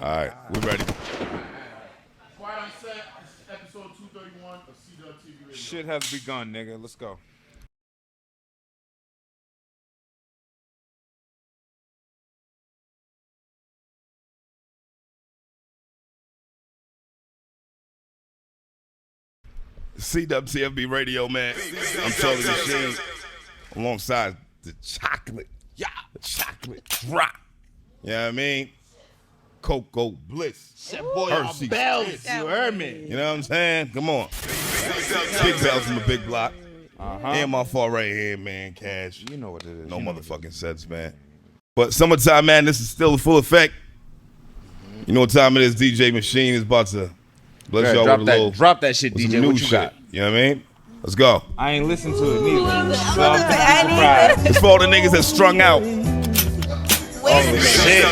All right, we're ready. Quiet on set. This is episode 231 of CWTFB Radio. Shit has begun, nigga. Let's go. CWTFB Radio, man. I'm Charlie Machine alongside the chocolate. Yeah, the chocolate drop. You know what I mean? Cocoa Bliss. That boy Hershey's bells. Kiss. You heard me. You know what I'm saying? Come on. Big bells from the big block. And my far right hand, man, Cash. You know what it is. No motherfucking sense, man. But summertime, man, this is still in full effect. You know what time it is? DJ Machine is about to bless y'all with a little. Drop that shit, with some DJ. new What you shit. got? You know what I mean? Let's go. I ain't listened to it neither. So I I'm surprised. It's for all the niggas that strung out. Shit.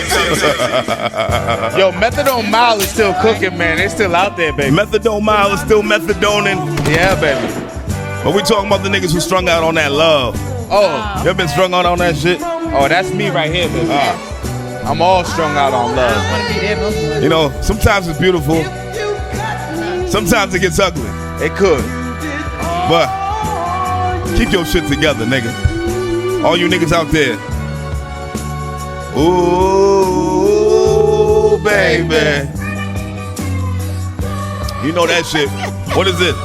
Yo, Methadone Mile is still cooking, man. They still out there, baby. Methadone Mile is still methadoning. Yeah, baby. But we talking about the niggas who strung out on that love. Oh, You ever been strung out on that shit? oh, that's me right here, baby. I'm all strung out on love. You know, sometimes it's beautiful. Sometimes it gets ugly. It could. But keep your shit together, nigga. All you niggas out there. Ooh, baby. You know that shit. What is it?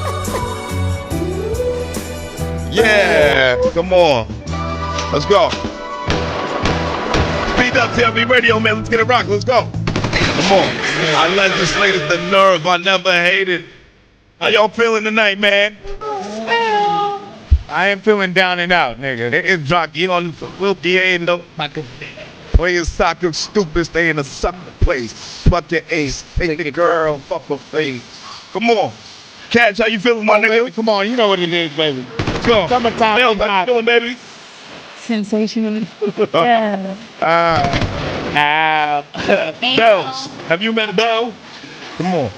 Yeah. Come on. Let's go. Speed up, TLB Radio, man. Let's get it rock. Let's go. Come on. I legislated the nerve I never hated. How y'all feeling tonight, man? I ain't feeling down and out, nigga. It's jockey on the will be in the playing soccer, stupid, stay in the soccer place. Fuck your ace, take the girl, fuck her face. Come on. Catch, how you feeling, my nigga? Come on, you know what it is, baby. Let's go. Summertime. Yo, how you feeling, baby? Sensational. Yeah. Bells. Have you met a bell? Come on.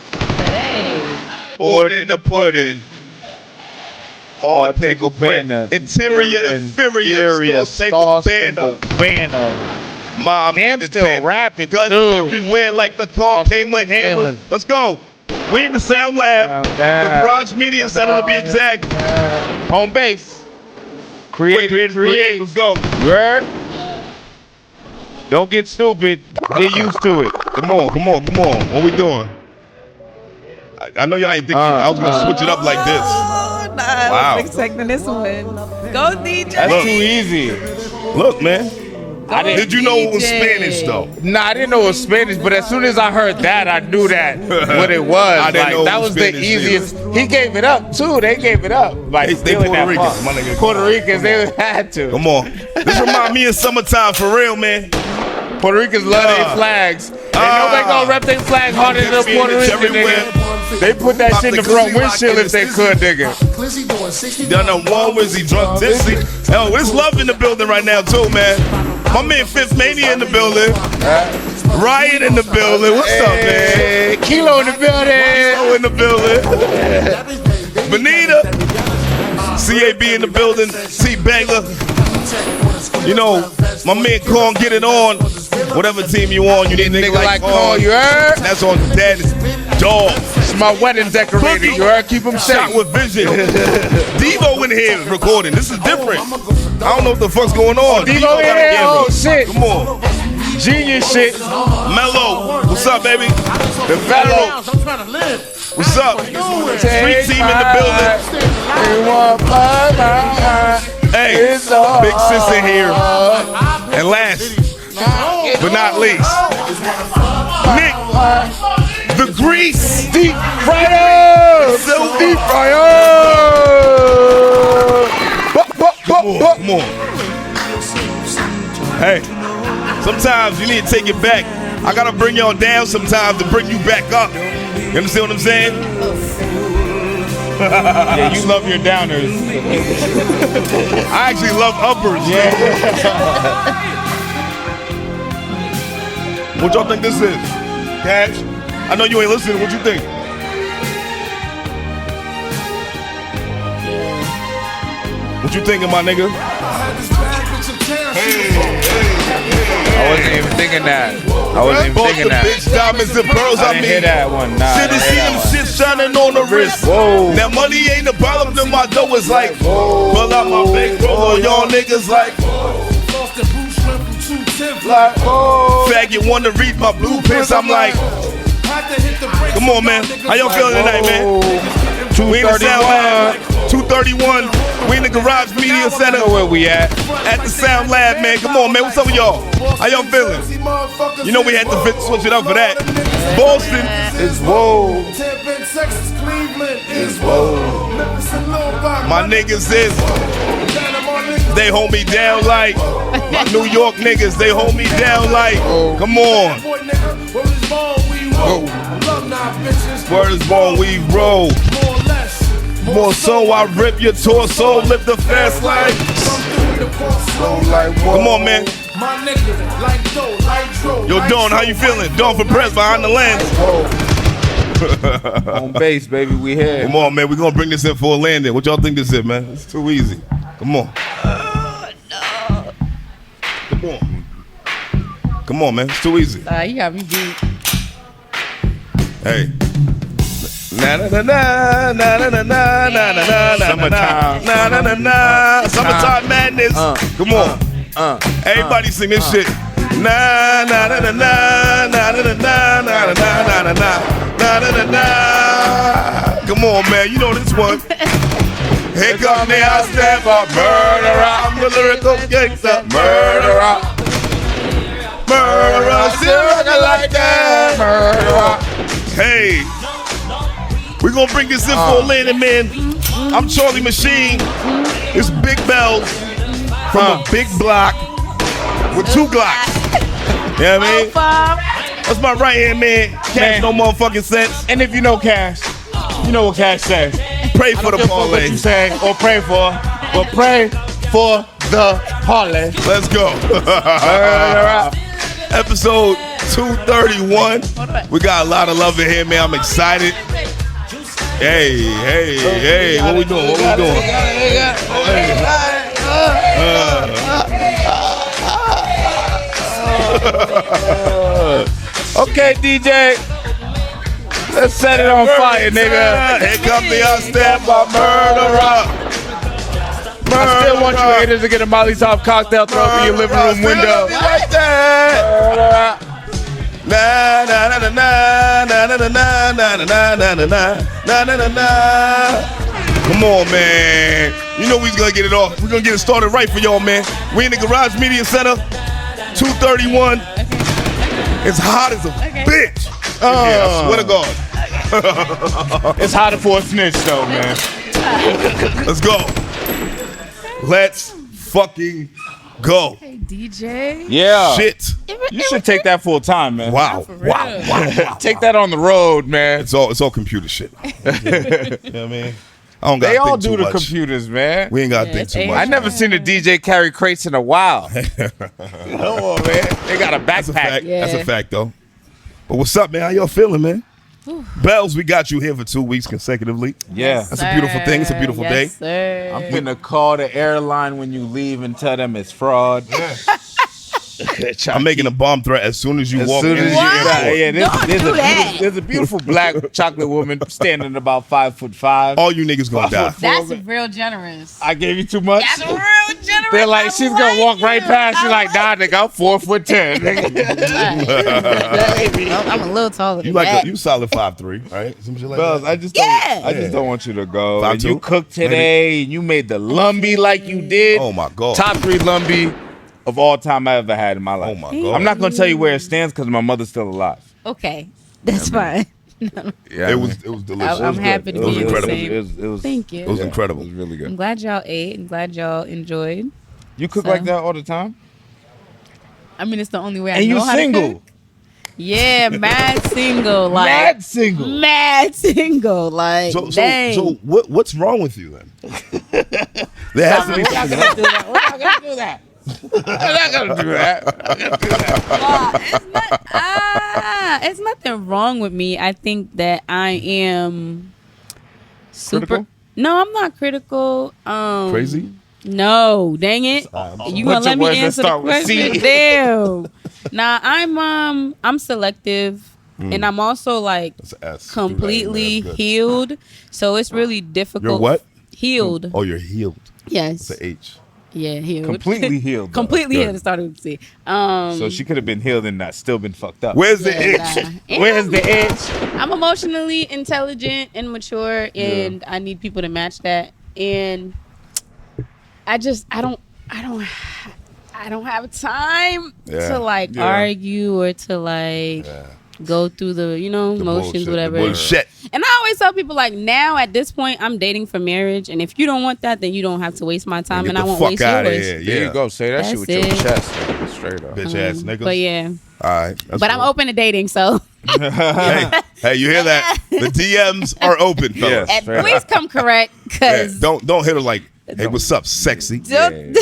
Hey. Poured in the pudding. Oh, take a banner. Interior, inferior, Sauce, banner. Mom, Damn, still rapping, Gun too. wear like the talk came with Hamlin. Let's go. We in the Sound Lab. The Garage Media Center to be exact. Home base. Create. Let's go. Word. Don't get stupid. Get used to it. Come on. What we doing? I know y'all ain't thinking I was gonna switch it up like this. Nah, I Wow. was expecting this one. Go, DJ. That's Look. too easy. Look, man. Go, Did you know it was DJ. Spanish though? Nah, I didn't know it was Spanish, but as soon as I heard that, I knew that what it was. I didn't know it that was was the Spanish easiest. He gave it up too. They gave it up. Like They stealing Puerto that Ricans, part. my nigga. Puerto Ricans, they had to. Come on. This remind me of summertime for real, man. Puerto Ricans love their flags. Ain't nobody gonna rep their flag harder than the Puerto Rican, nigga. They put that shit in the front windshield if they could, nigga. Done a one Wizzy drunk dizzy. Yo, there's love in the building right now too, man. My man Fifth Mania in the building. Riot in the building. What's up, man? Hey, Kilo in the building. Kilo in the building. Benita. CAB in the building. C Banger. You know, my man Corn, get it on. Whatever team you on, you need a Nigga like Corn. Call, you heard? That's on Daddy's dog. It's my wedding decorator, you heard? Keep him Shot safe. with vision. Devo in here recording. This is different. I don't know what the fuck's going on. Devo in got a here? camera. Oh, shit. Come on. Genius shit. Mellow. What's up, baby? The federal. I'm trying to live. What's up? Street team in the building. Hey, big sis in here. And last but not least, Nick, the grease Deep fryer. So Deep fryer. Come on. Hey, sometimes you need to take it back. I gotta bring y'all down sometimes to bring you back up. You understand what I'm saying? Yeah, you love your downers. I actually love uppers. Yeah. What y'all think this is? Cash? I know you ain't listening. What you think? What you thinking, my nigga? I wasn't even thinking that. I wasn't even Bought thinking the that. bitch diamonds and pearls. I didn't hear that one. Nah, Shit, I to didn't see hear them that one. shit shining on the wrist. Whoa. Now money ain't a problem, then my dough is like, pull out my big roll, y'all niggas like, faggot wanna read my blueprints, I'm like, come on, man. How y'all feeling tonight, man? We in the Sound Lab, 231. We in the Garage Media Center. Where we at? At the Sound Lab, man. Come on, man. What's up with y'all? How y'all feeling? You know we had to switch it up for that. Boston It's whoa. is whoa. My niggas is, they hold me down like, my New York niggas, they hold me down like, come on. Word is born, we roll. More so, I rip your torso, lift the fast like. Come on, man. Yo, Dawn, how you feeling? Dawn for press behind the lens. On base, baby. We here. Come on, man. We're going to bring this in for a landing. What y'all think this is, man? It's too easy. Come on. Come on. Come on, man. It's too easy. You got me beat. Hey. Na na na na na na na na na na Summertime. na na na na. Summertime madness. Come on. Everybody sing this shit. Na na na na na na na na na na na na na na na. Come on, man. You know this one. Here come the house step up, murderer. I'm the lyrical gangster, murderer. Murderer, still rockin' like that, murderer. Hey. We're gonna bring this in for a landing, man. I'm Charlie Machine. It's Big Bells from a big block with 2 Glocks. You know what I mean? That's my right hand man. Cash no motherfucking sense. And if you know Cash, you know what Cash says. Pray for the What parlay. you say or pray for, but pray for the parlay. Let's go. Episode 231. We got a lot of love in here, man. I'm excited. Hey, what we doing? What we doing? Okay, DJ. Let's set it on fire, nigga. Here come the unstamped by murderer. I still want you haters to get a Molly Top cocktail thrown through your living room window. Right there. Na na na na na na na na na na na na na na na na. Come on, man. You know we's gonna get it off. We're gonna get it started right for y'all, man. We in the Garage Media Center, 231. It's hot as a bitch. Yeah, I swear to God. It's harder for a snitch, though, man. Let's go. Let's fucking go. Hey, DJ. Yeah. Shit. You should take that full time, man. Wow. Take that on the road, man. It's all computer shit. You know what I mean? I don't gotta They all think do too the much. computers, man. We ain't gotta think it's too AI. much. I never seen a DJ carry crates in a while. Come on, man. They got a That's a backpack. fact. Yeah. That's a fact, though. But what's up, man? How y'all feeling, man? Bells, we got you here for 2 weeks consecutively. Yeah. That's a beautiful thing. It's a beautiful day. Sir. I'm finna call the airline when you leave and tell them it's fraud. I'm making a bomb threat as soon as you walk in. Yeah, Don't do that. there's a beautiful black chocolate woman standing about 5'5". All you niggas gonna die. That's real generous. I gave you too much. That's real generous. They're like, she's gonna walk right past you. Like, nah, nigga, I'm 4'10". I'm a little taller than You like that. you solid 5'3", right? Some shit like Bells, that. I just Yeah. don't want you to go. 5'2". And you cooked today. And you made the lumby like you did. Oh my God. Top 3 lumby of all time I ever had in my life. Oh my God. I'm not gonna tell you where it stands because my mother's still alive. Okay, that's fine. Yeah, It was delicious. I'm happy to It was be in the incredible. same. Thank you. It was incredible. It was really I'm good. glad y'all ate. I'm glad y'all enjoyed. You cook So- like that all the time? I mean, it's the only way I And know you how to single? cook. Yeah, mad single. Like Mad single. Mad single. Like dang. So what's wrong with you then? There has to be We're not something. gonna do that. We're not gonna do that. We're not gonna do that. It's nothing wrong with me. I think that I am super. Critical? No, I'm not critical. Crazy? No, dang it. You What's gonna the let me words that answer the start with question? C? Damn. Nah, I'm selective, and I'm also like That's an S. completely That's good. healed. So it's really difficult. You're what? Healed. Oh, you're healed. Yes. It's an H. Yeah, healed. Completely healed. though. Completely Good. healed. It started with C. So she could have been healed and not still been fucked up. Where's the Yeah, itch? nah. And Where's the edge? I'm emotionally intelligent and mature, and I need people to match that. And I don't have time Yeah. to like Yeah. argue or to like go through the The motions, bullshit, whatever. The bullshit. And I always tell people like now at this point I'm dating for marriage, and if you don't want that, then you don't have to waste my time, Get and I the won't fuck waste outta yours. here. There Yeah. you go. Say that shit That's with your it. chest. nigga. Straight up. Bitch ass niggas. But yeah, All right. That's but I'm cool. open to dating, so Hey, you hear that? The DMs are open, fellas. Yes. at least come correct, Yeah, because don't hit her like, hey, what's up, sexy? don't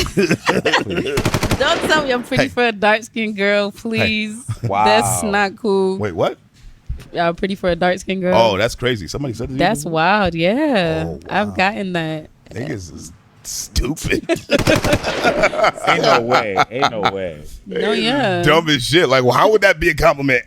tell me I'm pretty Hey. for a dark skinned girl, please. Wow. That's not cool. Wait, what? Y'all pretty for a dark skinned girl. Oh, that's crazy. Somebody said that. That's wild. Yeah, Oh, wow. I've gotten that. Niggas is stupid. Ain't no way. Ain't no way. No, yeah. Dumb as shit. Like, well, how would that be a compliment?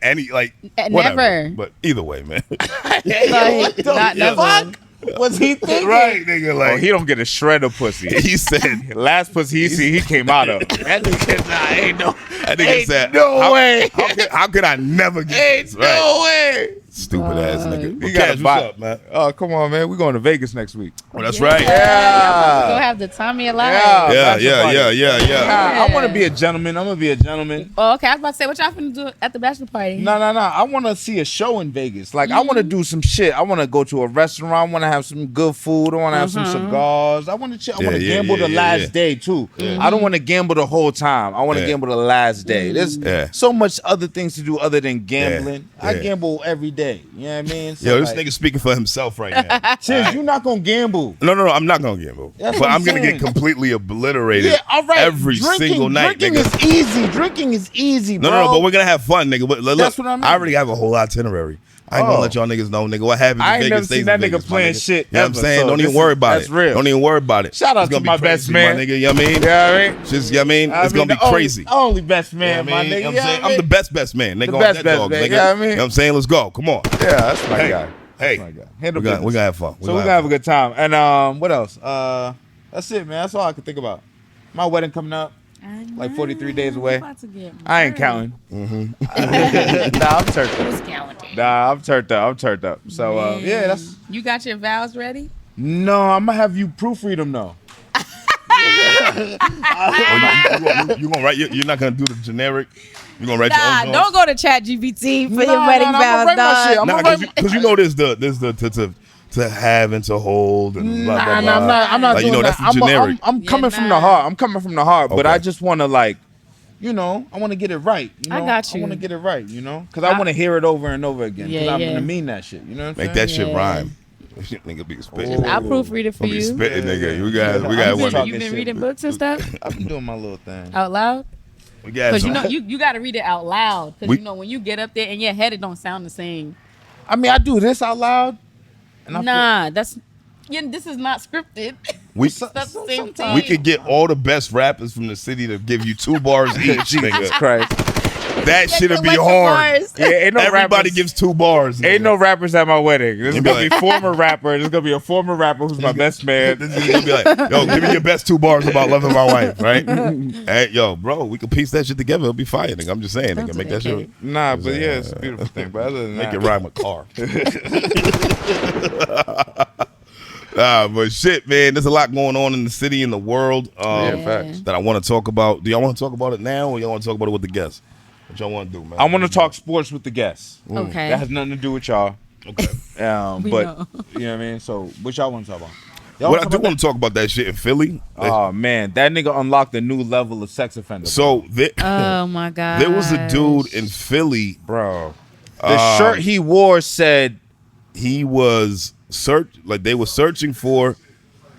Whatever. Never. But either way, man. Like, not never. What's he thinking? Right, nigga. Oh, Like he don't get a shred of pussy. he said. Last pussy he see, he came out of. That nigga, nah, ain't no. That nigga Ain't said, no way. How could I never get Ain't this? no Right. way. Stupid ass nigga. You You gotta what's buy. up, man? Oh, come on, man. We're going to Vegas next week. Oh, that's right. Go have the time of your life. Yeah. I want to be a gentleman. I'm going to be a gentleman. Oh, okay. I was about to say, what y'all finna do at the bachelor party? No. I want to see a show in Vegas. Like, I want to do some shit. I want to go to a restaurant. I want to have some good food. I want to have some cigars. I want to chill. I want to gamble the last day, too. I don't want to gamble the whole time. I want to gamble the last day. There's so much other things to do other than gambling. I gamble every day. You know what I mean? So Yo, this nigga speaking for himself right now. Chiz, you're not going to gamble. No, I'm not gonna gamble. That's But what I'm I'm gonna get saying. completely obliterated Yeah, all right. every single night, Drinking nigga. is easy. Drinking is easy, bro. No, but we're gonna have fun, nigga. But look, That's what I mean. I already have a whole itinerary. I ain't gonna Oh. let y'all niggas know, nigga. What happens I in ain't Vegas never stays seen that in nigga Vegas, my playing nigga. shit You know what I'm ever, saying? so Don't even this worry is- about that's it. real. Don't even worry about it. Shout out It's gonna to be my crazy, best man. my nigga. You know what I mean? Yeah, all right. Just, you know what I mean? It's gonna be crazy. Only best You know man, what my I mean? nigga. You know what I'm Yeah, saying? I'm the best man, nigga. The on best that dog, man, nigga. you know what I mean? You know what I'm saying? Let's go. Come on. Yeah, that's my Hey, guy. hey. That's my guy. We're Handle gonna business. have fun. So we're gonna have a good time. And what else? That's it, man. That's all I can think about. My wedding coming up. Like 43 days away. I ain't counting. Nah, I'm turned up. Nah, I'm turned up. So yeah, that's. You got your vows ready? No, I'm gonna have you proofread them though. You gonna write? You're not gonna do the generic. You gonna write Nah, your own. don't go to ChatGPT for your Nah, wedding nah, I'ma vows, write my shit. dog. I'ma Nah, because you know there's the to have and to hold and blah blah blah. I'm not Like, doing you know, that. that's the generic. I'm coming from the nah. heart. I'm coming from the heart, but Okay. I just want to I want to get it right. You know? I got you. I want to get it right, because I want to hear it over and over again. Because Yeah, I'm yeah. gonna mean that shit. You know what I'm Make saying? that shit Yeah. rhyme. Shit, nigga be spitting. I'll proofread it for Gonna be you. spitting, nigga. We Yeah. got I'm one. just talking You've been shit, reading but- books and stuff I've been doing my little thing. out loud? We got Because some. you got to read it out loud. Because We- when you get up there in your head, it don't sound the same. I mean, I do this out loud. And I Nah, this is not scripted. We That's the same thing. we could get all the best rappers from the city to give you 2 bars each, Jesus nigga. Christ. That shit'll be Collect the hard. bars. Yeah, ain't no Everybody rappers. gives 2 bars. Ain't no rappers at my wedding. This is You be gonna be like- former rapper. This is gonna be a former rapper who's my best man. This is gonna be like, yo, give me your best 2 bars about loving my wife, right? Hey, yo, bro, we can piece that shit together. It'll be fire, nigga. I'm just saying, nigga. Make that shit. Nah, but yeah, it's a beautiful thing. But other than Make that, it rhyme with car. But shit, man, there's a lot going on in the city and the world facts. that I want to talk about. Do y'all want to talk about it now, or y'all want to talk about it with the guests? What y'all want to do, man? I want to talk sports with the guests. Okay. That has nothing to do with y'all. Okay. We But know. you know what I mean. So what y'all want to talk about? Y'all What I wanna do talk want to talk about that shit in Philly. Oh man, that nigga unlocked a new level of sex offender. So Oh my god. there was a dude in Philly. bro, the shirt he wore said He was they were searching for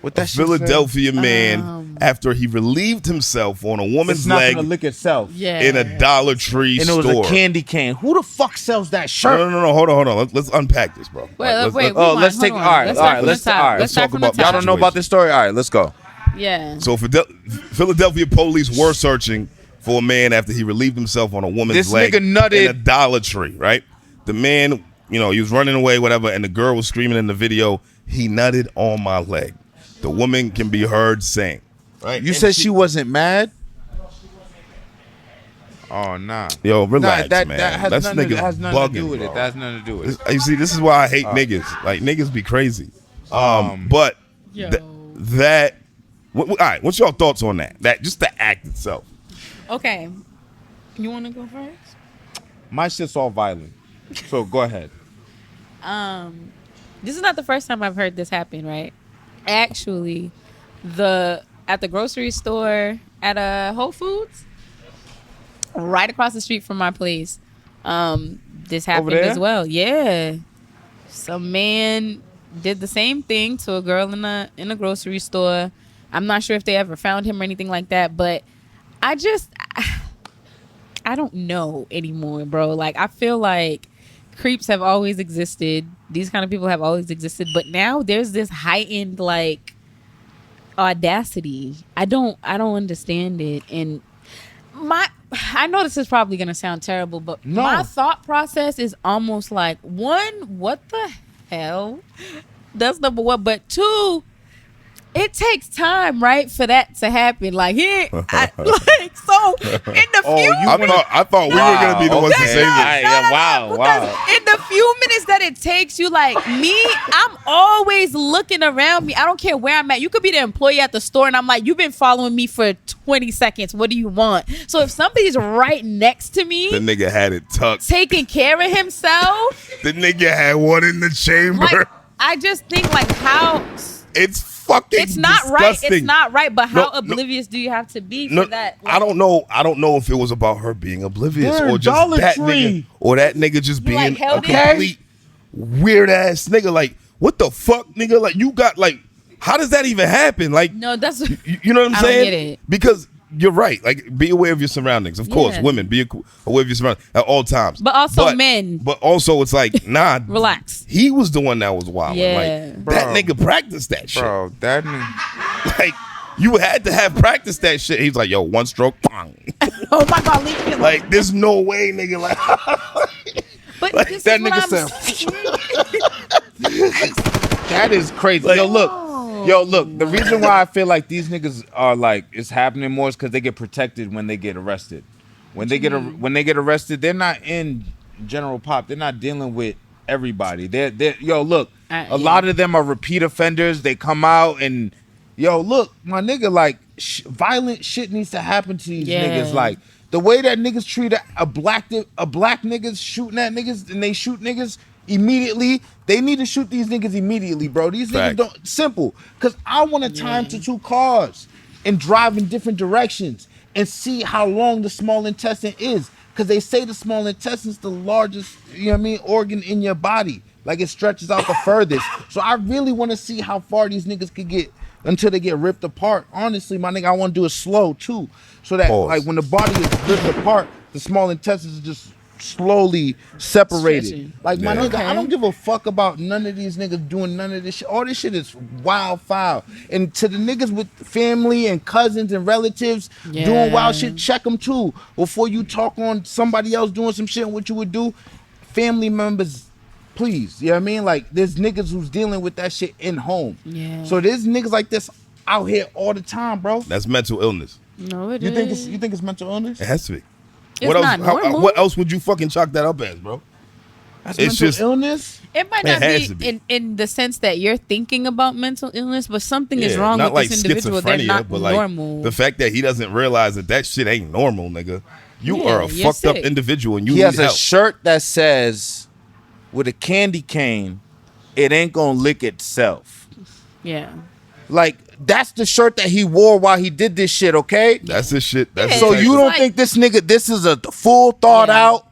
what a that shit Philadelphia man after he relieved himself on a said? woman's It's not leg gonna lick itself. Yeah. in a Dollar Tree And it was store. a candy cane. Who the fuck sells that shirt? No. Hold on. Let's unpack this, bro. Wait, Let's- wait. Oh, rewind, let's hold take. on. All right, Let's all start right. from Let's the top. all right. Let's start talk from the about- Y'all top. don't know about this story? All right, let's go. Yeah. So Philadelphia police were searching for a man after he relieved himself on a woman's This leg nigga nutted. in a Dollar Tree, right? The man, he was running away, whatever, and the girl was screaming in the video, "He nutted on my leg." The woman can be heard saying, right? You said she wasn't mad? Oh, nah. Yo, relax, Nah, that man. has That's nothing, niggas that has nothing bugging, to do with bro. it. That has nothing to do with it. You see, this is why I hate niggas. Like, niggas be crazy. But Yo. that, all right, what's your thoughts on that? That just the act itself. Okay. You want to go first? My shit's all violent. So go ahead. This is not the first time I've heard this happen, right? Actually, at the grocery store at Whole Foods, right across the street from my place, this happened there? as well. Yeah, some man did the same thing to a girl in a grocery store. I'm not sure if they ever found him or anything like that, but I don't know anymore, bro. Like, I feel like creeps have always existed. These kind of people have always existed, but now there's this heightened like audacity. I don't understand it. And I know this is probably gonna sound terrible, but No. my thought process is almost like, one, what the hell? That's number one. But two, it takes time, right, for that to happen. Like, so in the few I thought we were gonna be the ones to say this. Wow. in the few minutes that it takes you, like me, I'm always looking around me. I don't care where I'm at. You could be the employee at the store, and I'm like, you've been following me for 20 seconds. What do you want? So if somebody's right next to me, The nigga had it tucked. taking care of himself, The nigga had one in the chamber. like, I just think, like, how It's fucking it's not disgusting. right. It's not right. But how No, oblivious do you have to be for No, that? I don't know. I don't know if it was about her being oblivious They're or just Dollar that Tree. nigga, or that nigga just being like, a held it? complete weird ass nigga. Like, what the fuck, nigga? Like, you got like, how does that even happen? Like, No, that's you know what I'm I don't saying? get it. Because you're right. Like, be aware of your surroundings. Of course, Yeah. women, be aware of your surroundings at all times. But also men. But also, it's like, nah. Relax. He was the one that was wild. Yeah. Like, Bro. that nigga practiced that shit. Bro, that nigga. Like, you had to have practiced that shit. He's like, yo, one stroke, pong. Oh my God, leave me alone. Like, there's no way, nigga. Like, But like, this that is what nigga I'm saying. That is crazy. Yo, look. The reason why I feel like these niggas are like it's happening more is because they get protected when they get arrested. When they get arrested, they're not in general pop. They're not dealing with everybody. They're look. A lot of them are repeat offenders. They come out and look, my nigga, like violent shit needs to happen to these niggas. Like the way that niggas treat a black niggas shooting at niggas and they shoot niggas immediately. They need to shoot these niggas immediately, bro. These niggas don't simple. Cause I want to time to two cars and drive in different directions and see how long the small intestine is. Cause they say the small intestine is the largest, organ in your body. Like it stretches out the furthest. So I really want to see how far these niggas could get until they get ripped apart. Honestly, my nigga, I want to do it slow too. So that like when the body is ripped apart, the small intestines is just slowly separated. Stretching. Like my nigga, Okay. I don't give a fuck about none of these niggas doing none of this shit. All this shit is wild foul. And to the niggas with family and cousins and relatives doing wild shit, check them too. Before you talk on somebody else doing some shit and what you would do, family members, please. You know what I mean? Like there's niggas who's dealing with that shit in home. Yeah. So there's niggas like this out here all the time, bro. that's mental illness. No, it You is. think it's mental illness? It has to be. It's what else? not normal. What else would you fucking chalk that up as, bro? That's It's mental just- illness. It might It not has to be be. in the sense that you're thinking about mental illness, but something is wrong not with like this individual. They're schizophrenia, not but like normal. the fact that he doesn't realize that shit ain't normal, nigga. You are a you're fucked up sick. individual and you He need has a help. shirt that says, with a candy cane, it ain't gonna lick itself. Yeah. Like, that's the shirt that he wore while he did this shit, okay? That's the shit. That's Yeah. So the type you of- don't like- think this nigga, this is a full thought out,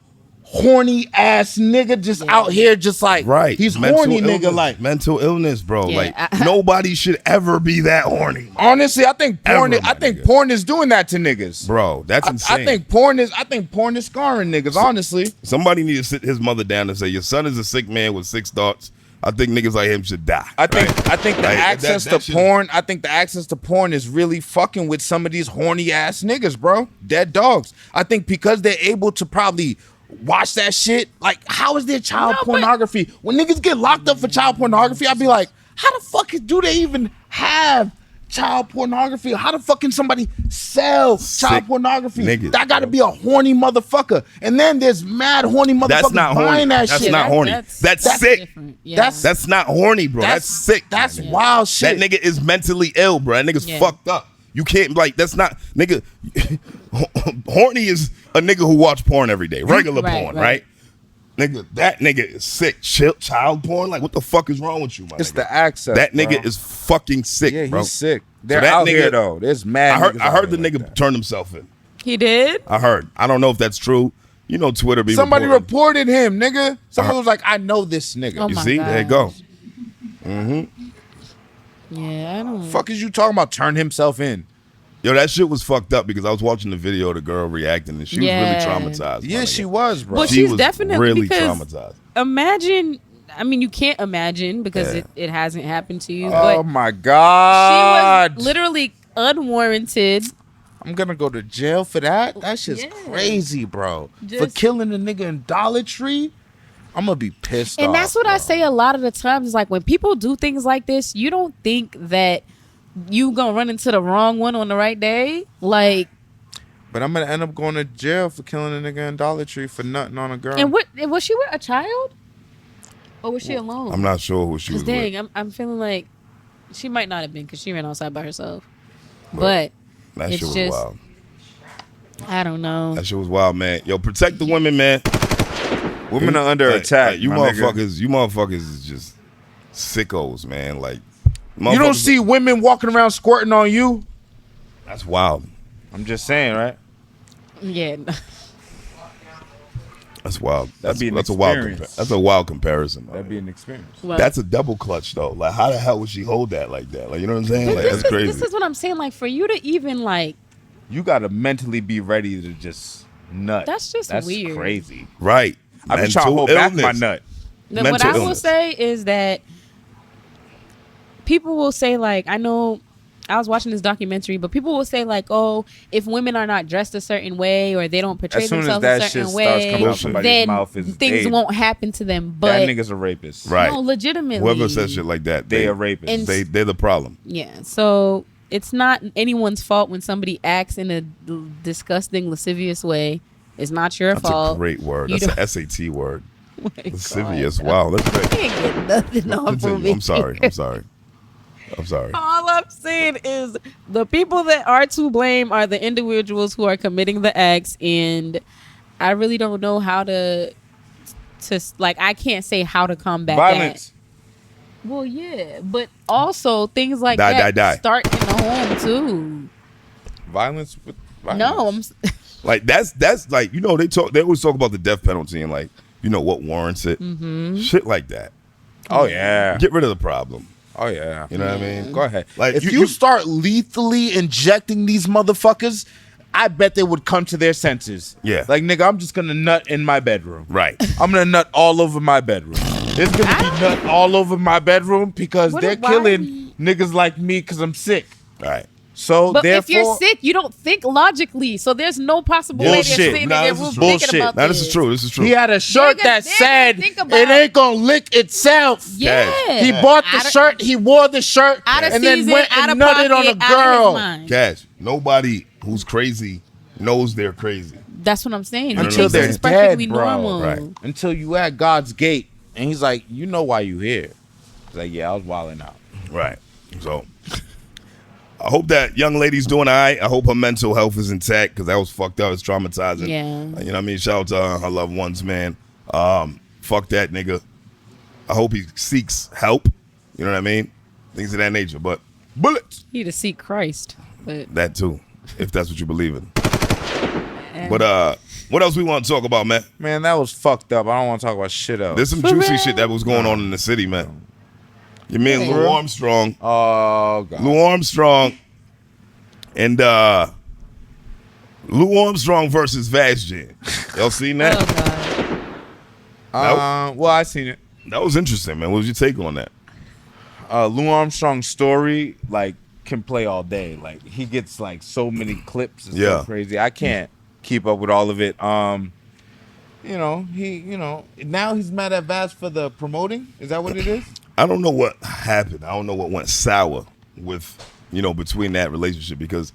horny ass nigga just out here just like, right? he's Mental horny illness, nigga like. mental illness, bro. Yeah, Like nobody should ever be that horny, Honestly, I think porn, Ever, my I think nigga. porn is doing that to niggas. bro. That's insane. I think porn is scarring niggas, honestly. Somebody need to sit his mother down and say, your son is a sick man with 6 thoughts, I think niggas like him should die. I think the Like, access that to shit- porn. I think the access to porn is really fucking with some of these horny ass niggas, bro. Dead dogs. I think because they're able to probably watch that shit. Like, how is there child pornography? When niggas get locked up for child pornography, I'd be like, how the fuck do they even have child pornography? How the fuck can somebody sell child pornography? niggas, That got to be a horny motherfucker. And then there's mad horny motherfuckers That's not horny. buying that That's shit. not horny. That's sick. different. Yeah. That's not horny, bro. That's sick. That's man. wild shit. That nigga is mentally ill, bro. That nigga's Yeah. fucked up. You can't, like, that's not, nigga. Horny is a nigga who watch porn every day, regular Right, porn, right. right? Nigga, that nigga is sick. Child porn, like, what the fuck is wrong with you, my It's nigga? the access. That nigga bro. is fucking sick, Yeah, bro. he's sick. They're that out nigga- here though. There's mad. I heard the nigga turned himself in. He did. I heard. I don't know if that's true. You know, Twitter be Somebody reporting. reported him, nigga. Somebody was like, "I know this nigga." Oh You my see? There you go. gosh. Yeah, I don't. Fuck is you talking about? Turn himself in. Yo, that shit was fucked up because I was watching the video of the girl reacting and she was Yeah. really traumatized. my Yeah, nigga. she was, bro. Well, She she's was definitely really because traumatized. Imagine. I mean, you can't imagine because Yeah. it hasn't happened to you. Oh But my she god! was literally unwarranted. I'm gonna go to jail for that. That shit's Yeah. crazy, bro. For Just- killing a nigga in Dollar Tree, I'm gonna be pissed off. And that's what I bro. say a lot of the times. Is like when people do things like this, you don't think that you gonna run into the wrong one on the right day. Like, But I'm gonna end up going to jail for killing a nigga in Dollar Tree for nutting on a girl. and what was she with a child, or was she alone? I'm not sure who she was Cause dang, with. I'm feeling like she might not have been because she ran outside by herself. But That it's shit was just- wild. I don't know. That shit was wild, man. Yo, protect the women, man. Women are under Like, attack. like, you my nigga. motherfuckers is just sickos, man. Like, You don't motherfuckers- see women walking around squirting on you. That's wild. I'm just saying, right? Yeah. That's wild. That'd be an that's a wild. experience. That's a wild comparison. That'd be an experience. Well, That's a double clutch though. Like, how the hell would she hold that like that? Like, you know what I'm saying? Like, that's crazy. This is what I'm saying. Like, for you to even like, You gotta mentally be ready to just nut. That's just weird. Crazy. Right. I've been trying to hold back my nut. what Mental I will illness. say is that people will say like, I know I was watching this documentary, but people will say like, oh, if women are not dressed a certain way or they don't portray As soon as themselves that a shit certain starts way, coming out somebody's then mouth, is things they- won't happen to them. That But nigga's a rapist. Right. no, legitimately, Whoever says shit like that, They are rapists. And- They're the problem. yeah. So it's not anyone's fault when somebody acts in a disgusting, lascivious way. It's not your That's fault. a great word. You That's an SAT word. Oh my Lascivious. God. Wow. That's I great. can't get nothing off of Continue. me. I'm sorry. I'm sorry. I'm sorry. All I'm saying is the people that are to blame are the individuals who are committing the acts, and I really don't know how to like. I can't say how to combat Violence. that. Well, yeah, but also things like Die. start in the home too. Violence with violence. No, I'm. Like that's like, you know, they always talk about the death penalty and like, you know, what warrants it. Mm-hmm. Shit like that. Oh yeah. Get rid of the problem. Oh yeah. You know what I mean? Go ahead. Like, If you- you start lethally injecting these motherfuckers, I bet they would come to their senses. Yeah. Like, nigga, I'm just gonna nut in my bedroom. Right. I'm gonna nut all over my bedroom. There's gonna be nut all over my bedroom because What they're if- why- killing niggas like me because I'm sick. Right. So But therefore, if you're sick, you don't think logically, so there's no possible way Bullshit. they're sitting Nah, in their this room is thinking bullshit. about Now this is true. This is true. he had a shirt Nigga, that nigga, said think about it ain't gonna lick itself. Yeah, He bought the Out of- shirt, he wore the shirt, out of and then season, went out and of nutted on a pocket, out of his girl. mind. Cash. Nobody who's crazy knows they're crazy. That's what I'm saying. Until He thinks they're it's perfectly dead, bro. normal. Right. Until you at God's gate, and he's like, you know why you here? He's like, yeah, I was wilding out. Right. So I hope that young lady's doing all right. I hope her mental health is intact because that was fucked up. It's traumatizing. Yeah. You know what I mean? Shout out to her loved ones, man. Fuck that nigga. I hope he seeks help. You know what I mean? Things of that nature. But bullets. He to seek Christ. But That too, if that's what you believe in. But what else we want to talk about, man? Man, that was fucked up. I don't want to talk about shit else. There's some juicy shit that was going on in the city, man. Your man Lou Armstrong. Oh, God. Lou Armstrong and Lou Armstrong versus Vaz Jam. Y'all seen oh that? god. Well, I seen it. That was interesting, man. What was your take on that? Lou Armstrong's story, like, can play all day. Like, he gets like so many clips. It's so crazy. I can't keep up with all of it. Now he's mad at Vaz for the promoting. Is that what it is? I don't know what happened. I don't know what went sour with, between that relationship, because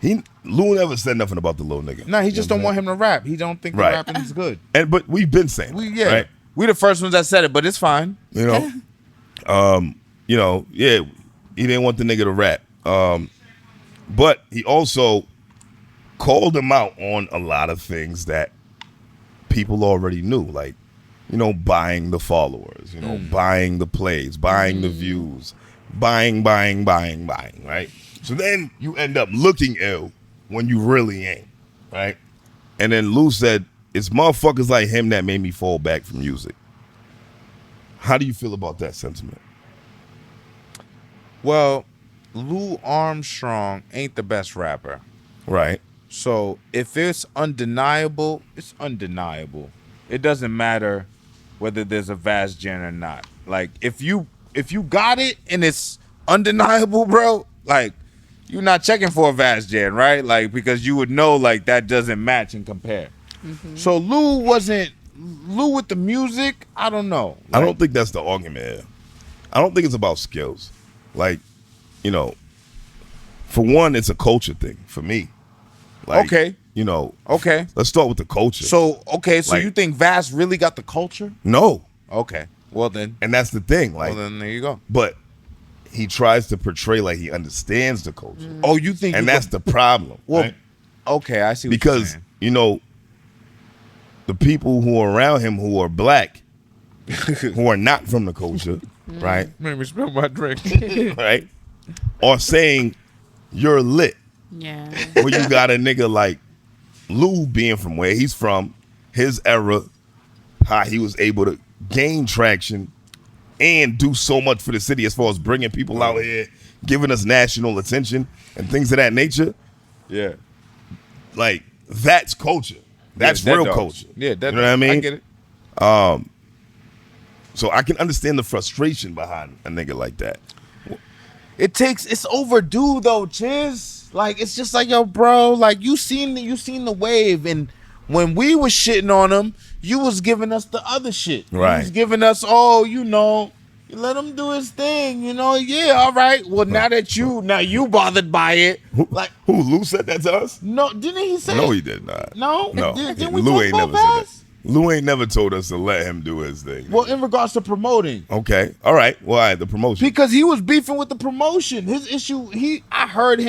Lou never said nothing about the little nigga. No, he just don't want him to rap. He don't think the rapping is good. But we've been saying right? We the first ones that said it, but it's fine. He didn't want the nigga to rap. But he also called him out on a lot of things that people already knew, like, buying the followers, buying the plays, buying the views, buying, right? So then you end up looking ill when you really ain't, right? And then Lou said, it's motherfuckers like him that made me fall back from music. How do you feel about that sentiment? Well, Lou Armstrong ain't the best rapper. Right. So if it's undeniable, it's undeniable. It doesn't matter whether there's a Vaz Gen or not. Like, if you got it and it's undeniable, bro, like, you're not checking for a Vaz Gen, right? Like, because you would know, like, that doesn't match and compare. Mm-hmm. So Lou with the music, I don't know. Like, I don't think that's the argument here. I don't think it's about skills. Like, for one, it's a culture thing for me. Like, okay. Okay. Let's start with the culture. So you think Vaz really got the culture? No. Okay. Well then. And that's the thing. Like, well then, there you go. But he tries to portray like he understands the culture. Mm. Oh, you think? And that's the problem. Well, right? Okay, I see what because, you're saying. The people who are around him who are black, who are not from the culture, right? Made me spill my drink. Right? Are saying you're lit. Yeah. Where you got a nigga like Lou being from where he's from, his era, how he was able to gain traction and do so much for the city as far as bringing people out here, giving us national attention and things of that nature. Yeah. Like, that's culture. That's real culture. Yeah, you know what I mean? I get it. So I can understand the frustration behind a nigga like that. It's overdue though, Chiz. Like, it's just like, yo, bro, like, you seen the wave, and when we was shitting on him, you was giving us the other shit. Right. You was giving us, you let him do his thing, yeah, all right. Well, now you bothered by it. Who Lou said that to us? No, didn't he say? No, he did not. No? Didn't we Lou talk ain't about never said that. Vaz? Lou ain't never told us to let him do his thing. Well, in regards to promoting. Okay. All right. Well, all right, the promotion. Because he was beefing with the promotion. His issue, I heard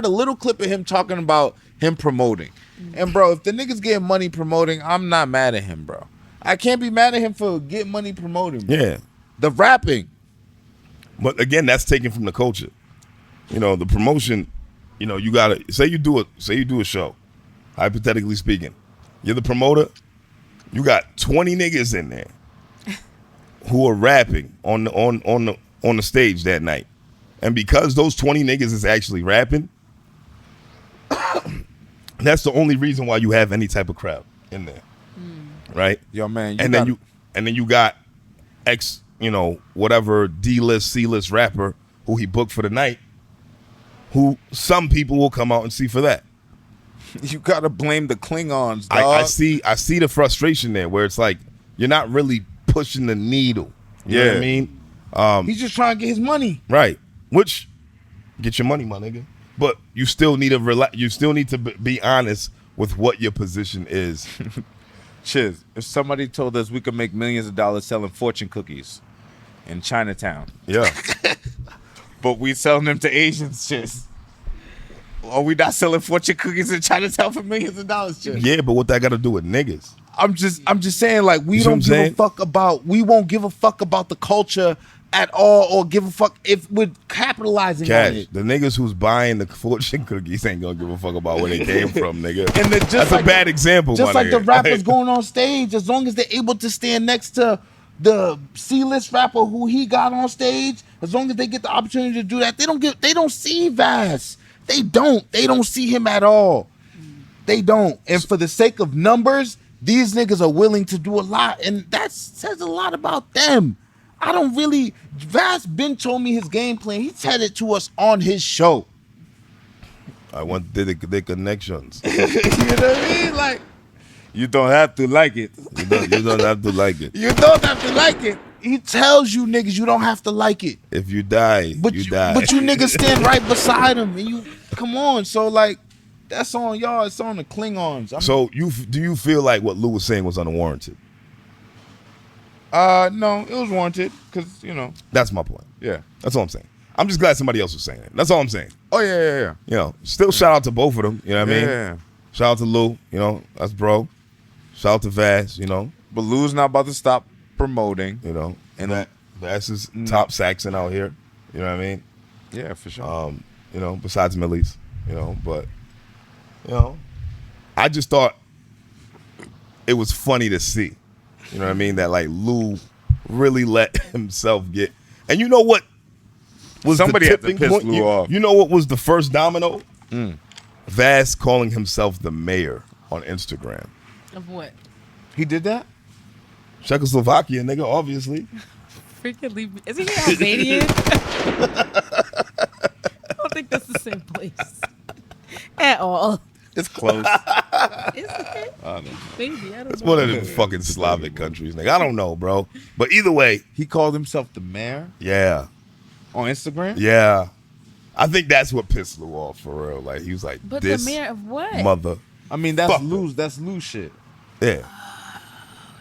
a little clip of him talking about him promoting. And, bro, if the nigga's getting money promoting, I'm not mad at him, bro. I can't be mad at him for getting money promoting, bro. Yeah. The rapping. But, again, that's taken from the culture. The promotion, you got to, say you do a show, hypothetically speaking. You're the promoter. You got 20 niggas in there who are rapping on the stage that night. And because those 20 niggas is actually rapping, that's the only reason why you have any type of crowd in there. Right? Yo, man. Then you got X, whatever D-list, C-list rapper who he booked for the night, who some people will come out and see for that. You gotta blame the Klingons, dog. I see the frustration there, where it's like you're not really pushing the needle. You know what I mean? He's just trying to get his money. Right. Which, get your money, my nigga. But you still need to be honest with what your position is. Chiz, if somebody told us we could make millions of dollars selling fortune cookies in Chinatown, yeah, but we selling them to Asians, Chiz. Are we not selling fortune cookies in Chinatown for millions of dollars, Chiz? Yeah, but what that got to do with niggas? I'm just saying, like, we won't give a fuck about the culture at all, or give a fuck if we're capitalizing on it. The niggas who's buying the fortune cookies ain't gonna give a fuck about where they came from, nigga. And that's a bad example, just my like nigga. the rappers going on stage, as long as they're able to stand next to the C-list rapper who he got on stage, as long as they get the opportunity to do that, they don't see Vaz. They don't see him at all. They don't. And for the sake of numbers, these niggas are willing to do a lot, and that says a lot about them. I don't really. Vass Ben told me his game plan. He said it to us on his show. I want the connections. You know what I mean? Like, you don't have to like it. You don't have to like it. You don't have to like it. He tells you niggas you don't have to like it. If you die, But you die. But you niggas stand right beside him, and you come on. So like, that's on y'all. It's on the Klingons. So do you feel like what Lou was saying was unwarranted? No, it was warranted because That's my point. Yeah. That's all I'm saying. I'm just glad somebody else was saying it. That's all I'm saying. Oh yeah. You know, still shout out to both of them. You know what I mean? Yeah. Shout out to Lou. You know, that's bro. Shout out to Vass. You know, But Lou's not about to stop promoting. you know, And that, Vass is top Saxon out here. You know what I mean? yeah, for sure. You know, besides Millie's. You know, but I just thought it was funny to see. You know what I mean? That like Lou really let himself get. And you know what was Somebody the had to tipping piss point? Lou off. You know what was the first domino? Vass calling himself the mayor on Instagram. Of what? He did that? Czechoslovakia, nigga, obviously. Freaking leave me. Is he Albanian? I don't think that's the same place at all. It's close. Is it? Maybe. I don't It's know. one of them fucking Slavic countries, nigga. I don't know, bro. But either way, He called himself the mayor yeah. on Instagram? Yeah. I think that's what pissed Lou off for real. Like he was like, But this the mayor of what? mother. I mean, that's Fuck. Lou shit. Yeah.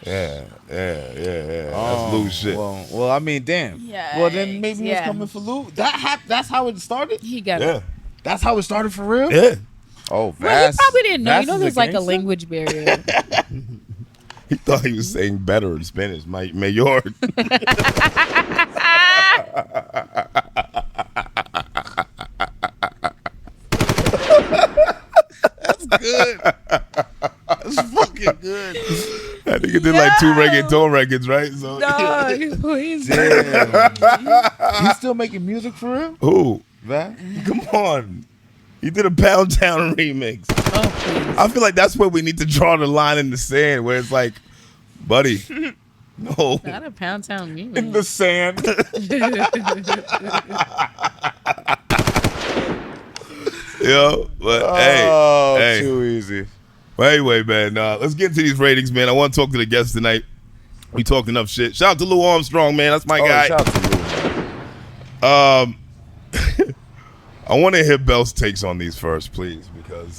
Yeah. That's Lou's shit. Well, I mean, damn. Yeah. Well, then maybe he was Yeah. coming for Lou. That's how it started? He got Yeah. it. That's how it started for real? Yeah. Oh, Well, he probably didn't know. Vass You know, is there's like a gangster? language barrier. He thought he was saying better in Spanish. Mayor. Good. That's fucking good. That nigga did like 2 reggaeton records, right? So No, please. Damn. He's still making music for real? who? Vass? Come on. He did a Pound Town remix. Oh, please. I feel like that's where we need to draw the line in the sand, where it's like, buddy, no. Not a Pound Town In remix. the sand. Yo, but Oh, hey. too easy. Well, anyway, man, let's get into these ratings, man. I want to talk to the guests tonight. We talked enough shit. Shout out to Lou Armstrong, man. That's my guy. Shout out to Lou. I want to hear Bell's takes on these first, please, because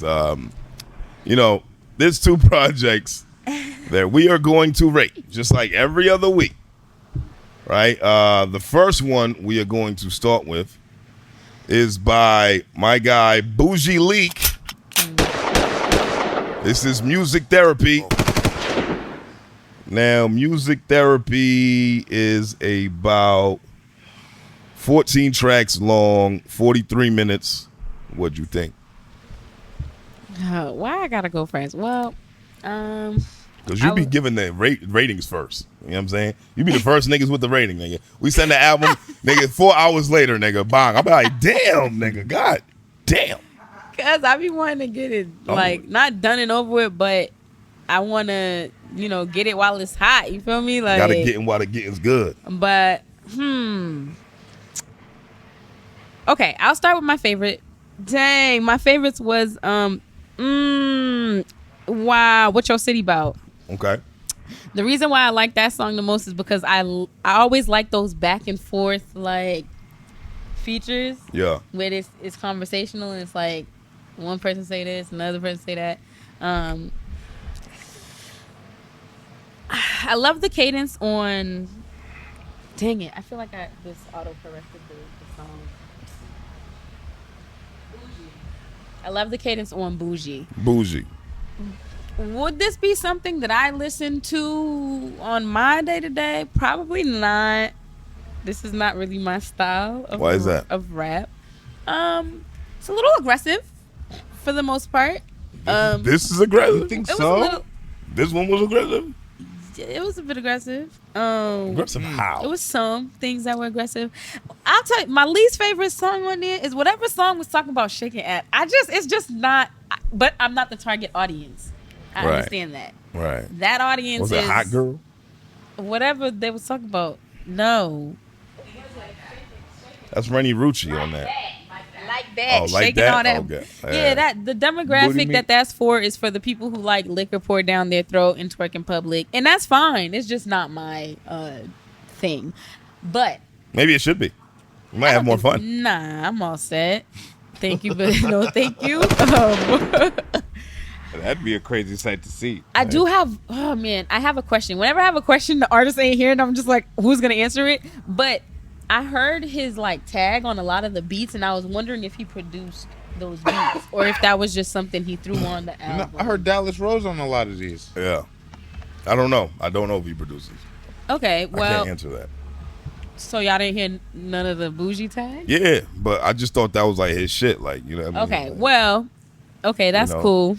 there's 2 projects that we are going to rate, just like every other week, right? The first one we are going to start with is by my guy Bougie Leak. This is Music Therapy. Now, Music Therapy is about 14 tracks long, 43 minutes. What'd you think? Why I gotta go first? Well, Because you be giving the ratings first. You know what I'm saying? You be the first niggas with the rating, nigga. We send the album, nigga, 4 hours later, nigga, bang. I'm like, damn, nigga, god damn. Cause I be wanting to get it like not done and over with, but I want to, get it while it's hot. You feel me? Like Gotta get in while the getting's good. But okay, I'll start with my favorite. Dang, my favorites was wow, What Your City About? Okay. The reason why I like that song the most is because I always like those back and forth like features Yeah. where it's conversational and it's like one person say this, another person say that. I love the cadence on. Dang it! I feel like this auto corrected the song. Bougie. I love the cadence on Bougie. Bougie. Would this be something that I listen to on my day to day? Probably not. This is not really my style of Why is that? Of rap. It's a little aggressive for the most part. This is aggressive. You think It was so? a little. This one was aggressive. It was a bit aggressive. Aggressive how? It was some things that were aggressive. I'll tell you, my least favorite song on there is whatever song was talking about shaking ass. It's just not. But I'm not the target audience. I Right. understand that. Right. That audience Was it is Hot Girl? whatever they was talking about. No. That's Rennie Rucci on that. Like that, Oh, like shaking that? all that. Okay. Yeah, that the demographic that's for is for the people who like liquor poured down their throat and twerk in public, and that's fine. It's just not my thing. But Maybe it should be. You might have more fun. Nah, I'm all set. Thank you, but no, thank you. That'd be a crazy sight to see. I do have. Oh man, I have a question. Whenever I have a question, the artist ain't here, and I'm just like, who's gonna answer it? But I heard his like tag on a lot of the beats, and I was wondering if he produced those beats or if that was just something he threw on the album. I heard Dallas Rose on a lot of these. Yeah. I don't know. I don't know if he produces. Okay, I well, can't answer that. so y'all didn't hear none of the bougie tag? Yeah, but I just thought that was like his shit. Like, you know what I mean? Okay, Like, well, okay, that's cool.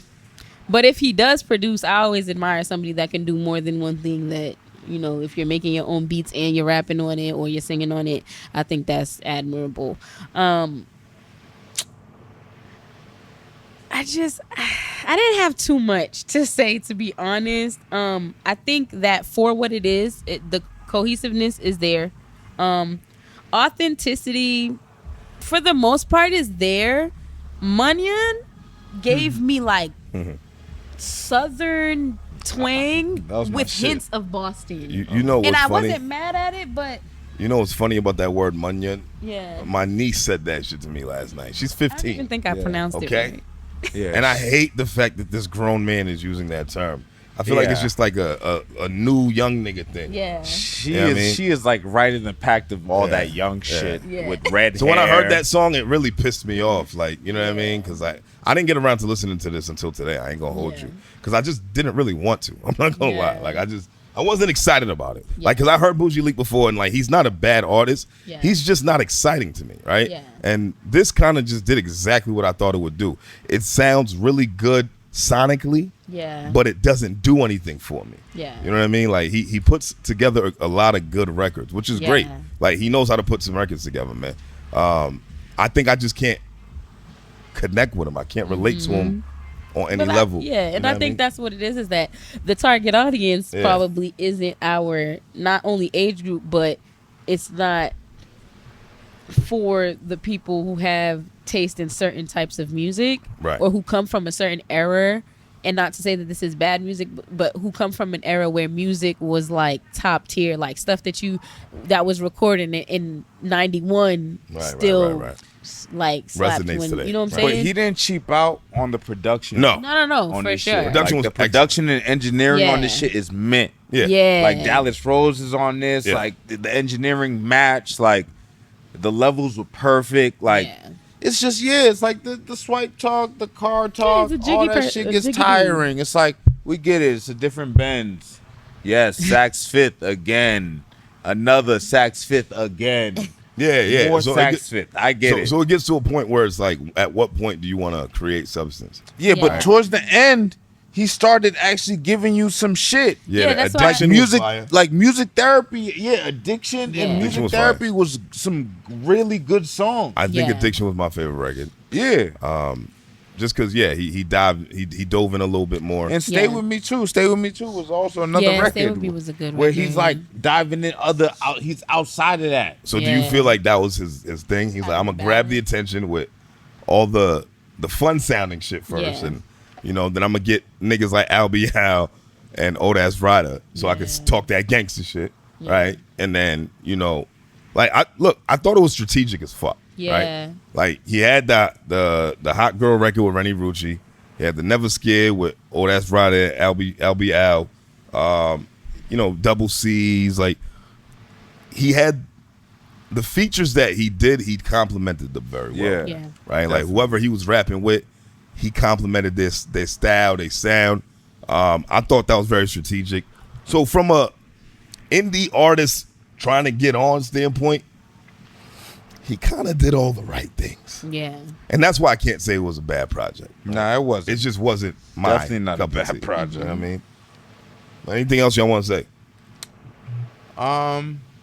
But if he does produce, I always admire somebody that can do more than one thing. That, you know, if you're making your own beats and you're rapping on it or you're singing on it, I think that's admirable. I didn't have too much to say, to be honest. I think that for what it is, the cohesiveness is there. Authenticity, for the most part, is there. Munyon gave me like southern twang with hints of Boston. You know what's and I funny? wasn't mad at it, but You know what's funny about that word munyon? yeah. My niece said that shit to me last night. She's I 15. don't even think I pronounced it Okay. right. Yeah. And I hate the fact that this grown man is using that term. I feel like it's just like a new young nigga thing. Yeah. She You know what is I mean? she is like right in the pact of all Yeah. that young shit Yeah. with red So hair. when I heard that song, it really pissed me off. Like, you know what I mean? Because I didn't get around to listening to this until today. I ain't going to hold Yeah. you. Because I just didn't really want to. I'm not going to Yeah. lie. Like, I wasn't excited about it. Yeah. Like, because I heard Bougie Leak before, and, like, he's not a bad artist. Yeah. He's just not exciting to me, right? Yeah. And this kind of just did exactly what I thought it would do. It sounds really good sonically, Yeah. but it doesn't do anything for me. Yeah. You know what I mean? Like, he puts together a lot of good records, which is Yeah. great. Like, he knows how to put some records together, man. I think I just can't connect with him. I can't relate to him on any But level. yeah, You and know I what think mean? that's what it is that the target audience Yeah. probably isn't our, not only age group, but it's not for the people who have taste in certain types of music, Right. or who come from a certain era. And not to say that this is bad music, but who come from an era where music was like top tier, like stuff that was recorded in 91 Right, still right. like slaps Resonates when, today. you know what I'm Right. But saying? he didn't cheap out on the production. No. No, on for this sure. shit. Production Like, was the production and engineering on this Yeah. shit is mint. Yeah. Yeah. Like Dallas Rose is on this. Yeah. Like the engineering match. Like the levels were perfect. Like Yeah. it's just it's like the swipe talk, the car talk, it's a all jiggy that per- shit a gets jiggy tiring. It's like we get it. It's a different bends. Yes, sax fifth again. Another sax fifth again. Yeah. More So it sax get- fifth. I get it. So it gets to a point where it's like, at what point do you want to create substance? Yeah, Yeah. but towards the end, he started actually giving you some shit. Yeah, the that's why- addiction was Music, fire. like music therapy, addiction Yeah. and Addiction music was therapy was some really good songs. I think Yeah. Addiction was my favorite record. Yeah, Just because, he dove in a little bit more. and Stay Yeah. With Me Too. Stay With Me Too was also another Yeah, record Stay With Me was a good where record, he's yeah. like diving in he's outside of that. So do you Yeah. feel like that was his thing? He's like, I'm gonna grab the attention with all the fun sounding shit first, Yeah. and then I'm gonna get niggas like Albie Al and Old Ass Ryder, so I could Yeah. talk that gangster shit, Yeah. right? And then I thought it was strategic as fuck, Yeah. right? Like he had the Hot Girl record with Rennie Rucci, he had the Never Scared with Old Ass Ryder, Albie Al, Double C's, like he had the features that he did, he complimented them very well. Yeah. Yeah. Right? Like whoever he was rapping with, he complimented their style, their sound. I thought that was very strategic. So from a indie artist trying to get on standpoint, he kind of did all the right things. Yeah. And that's why I can't say it was a bad project. Nah, it wasn't. It just wasn't my Definitely not a cup of bad tea. project. You know what I mean? Anything else y'all want to say?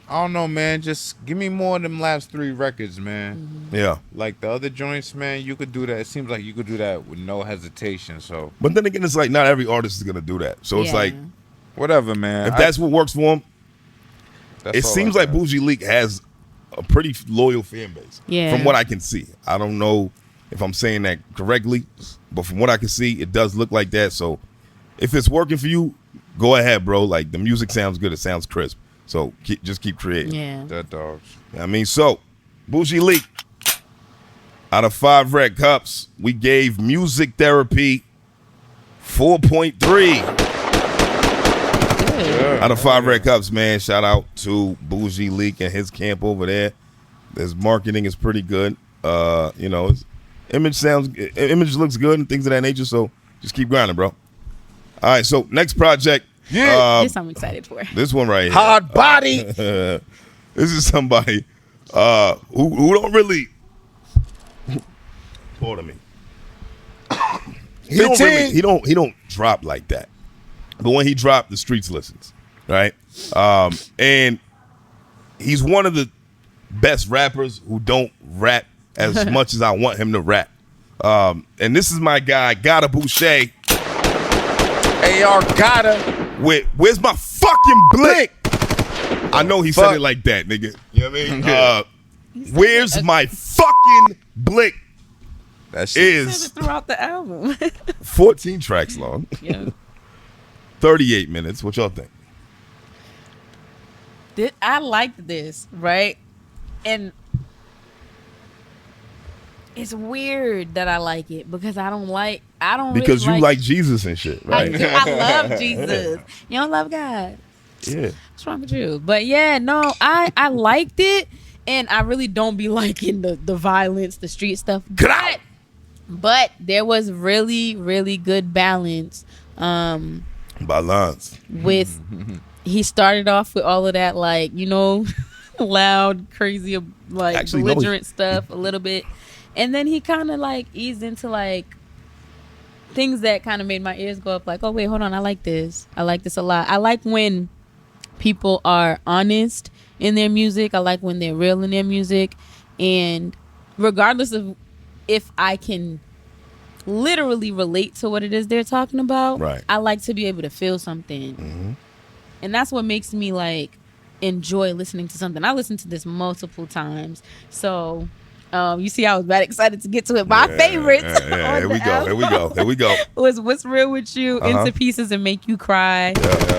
I don't know, man. Just give me more of them last 3 records, man. Yeah. Like the other joints, man, you could do that. It seems like you could do that with no hesitation. So, But then again, it's like not every artist is gonna do that. So it's Yeah. like whatever, man. if that's what works for him, That's it all seems I like got. Bougie Leak has a pretty loyal fan base. Yeah. From what I can see, I don't know if I'm saying that correctly, but from what I can see, it does look like that. So if it's working for you, go ahead, bro. Like the music sounds good. It sounds crisp. So just keep creating. Yeah. That dogs. I mean, so Bougie Leak, out of 5 red cups, we gave Music Therapy 4.3 out of 5 red cups, man. Shout out to Bougie Leak and his camp over there. His marketing is pretty good. You know, his image looks good and things of that nature. So just keep grinding, bro. All right, so next project. Yeah. This I'm excited for. This one right here. Hard body. This is somebody who don't really. Pardon me. He don't drop like that. But when he dropped, the streets listens, right? And he's one of the best rappers who don't rap as much as I want him to rap. And this is my guy, Gotta Boucher. AR gotta. Where's my fucking blick? I know he said it like that, nigga. You know what I mean? Where's my fucking blick? That shit Is Throughout the album. 14 tracks long, Yeah. 38 minutes. What y'all think? I liked this, right? And it's weird that I like it because I don't Because really you like Jesus and shit, I right? do. I love Jesus. You don't love God. Yeah. What's wrong with you? But yeah, no, I liked it, and I really don't be liking the violence, the street stuff. But there was really, really good balance. Balance. With he started off with all of that, like, you know, loud, crazy, like Actually, no, belligerent stuff a little bit, and then he kind of like eased into like things that kind of made my ears go up, like, oh wait, hold on, I like this a lot. I like when people are honest in their music. I like when they're real in their music, and regardless of if I can literally relate to what it is they're talking about, right, I like to be able to feel something. And that's what makes me like enjoy listening to something. I listened to this multiple times, so you see I was that excited to get to it. My favorites Here we go was What's Real With You, Into Pieces and Make You Cry.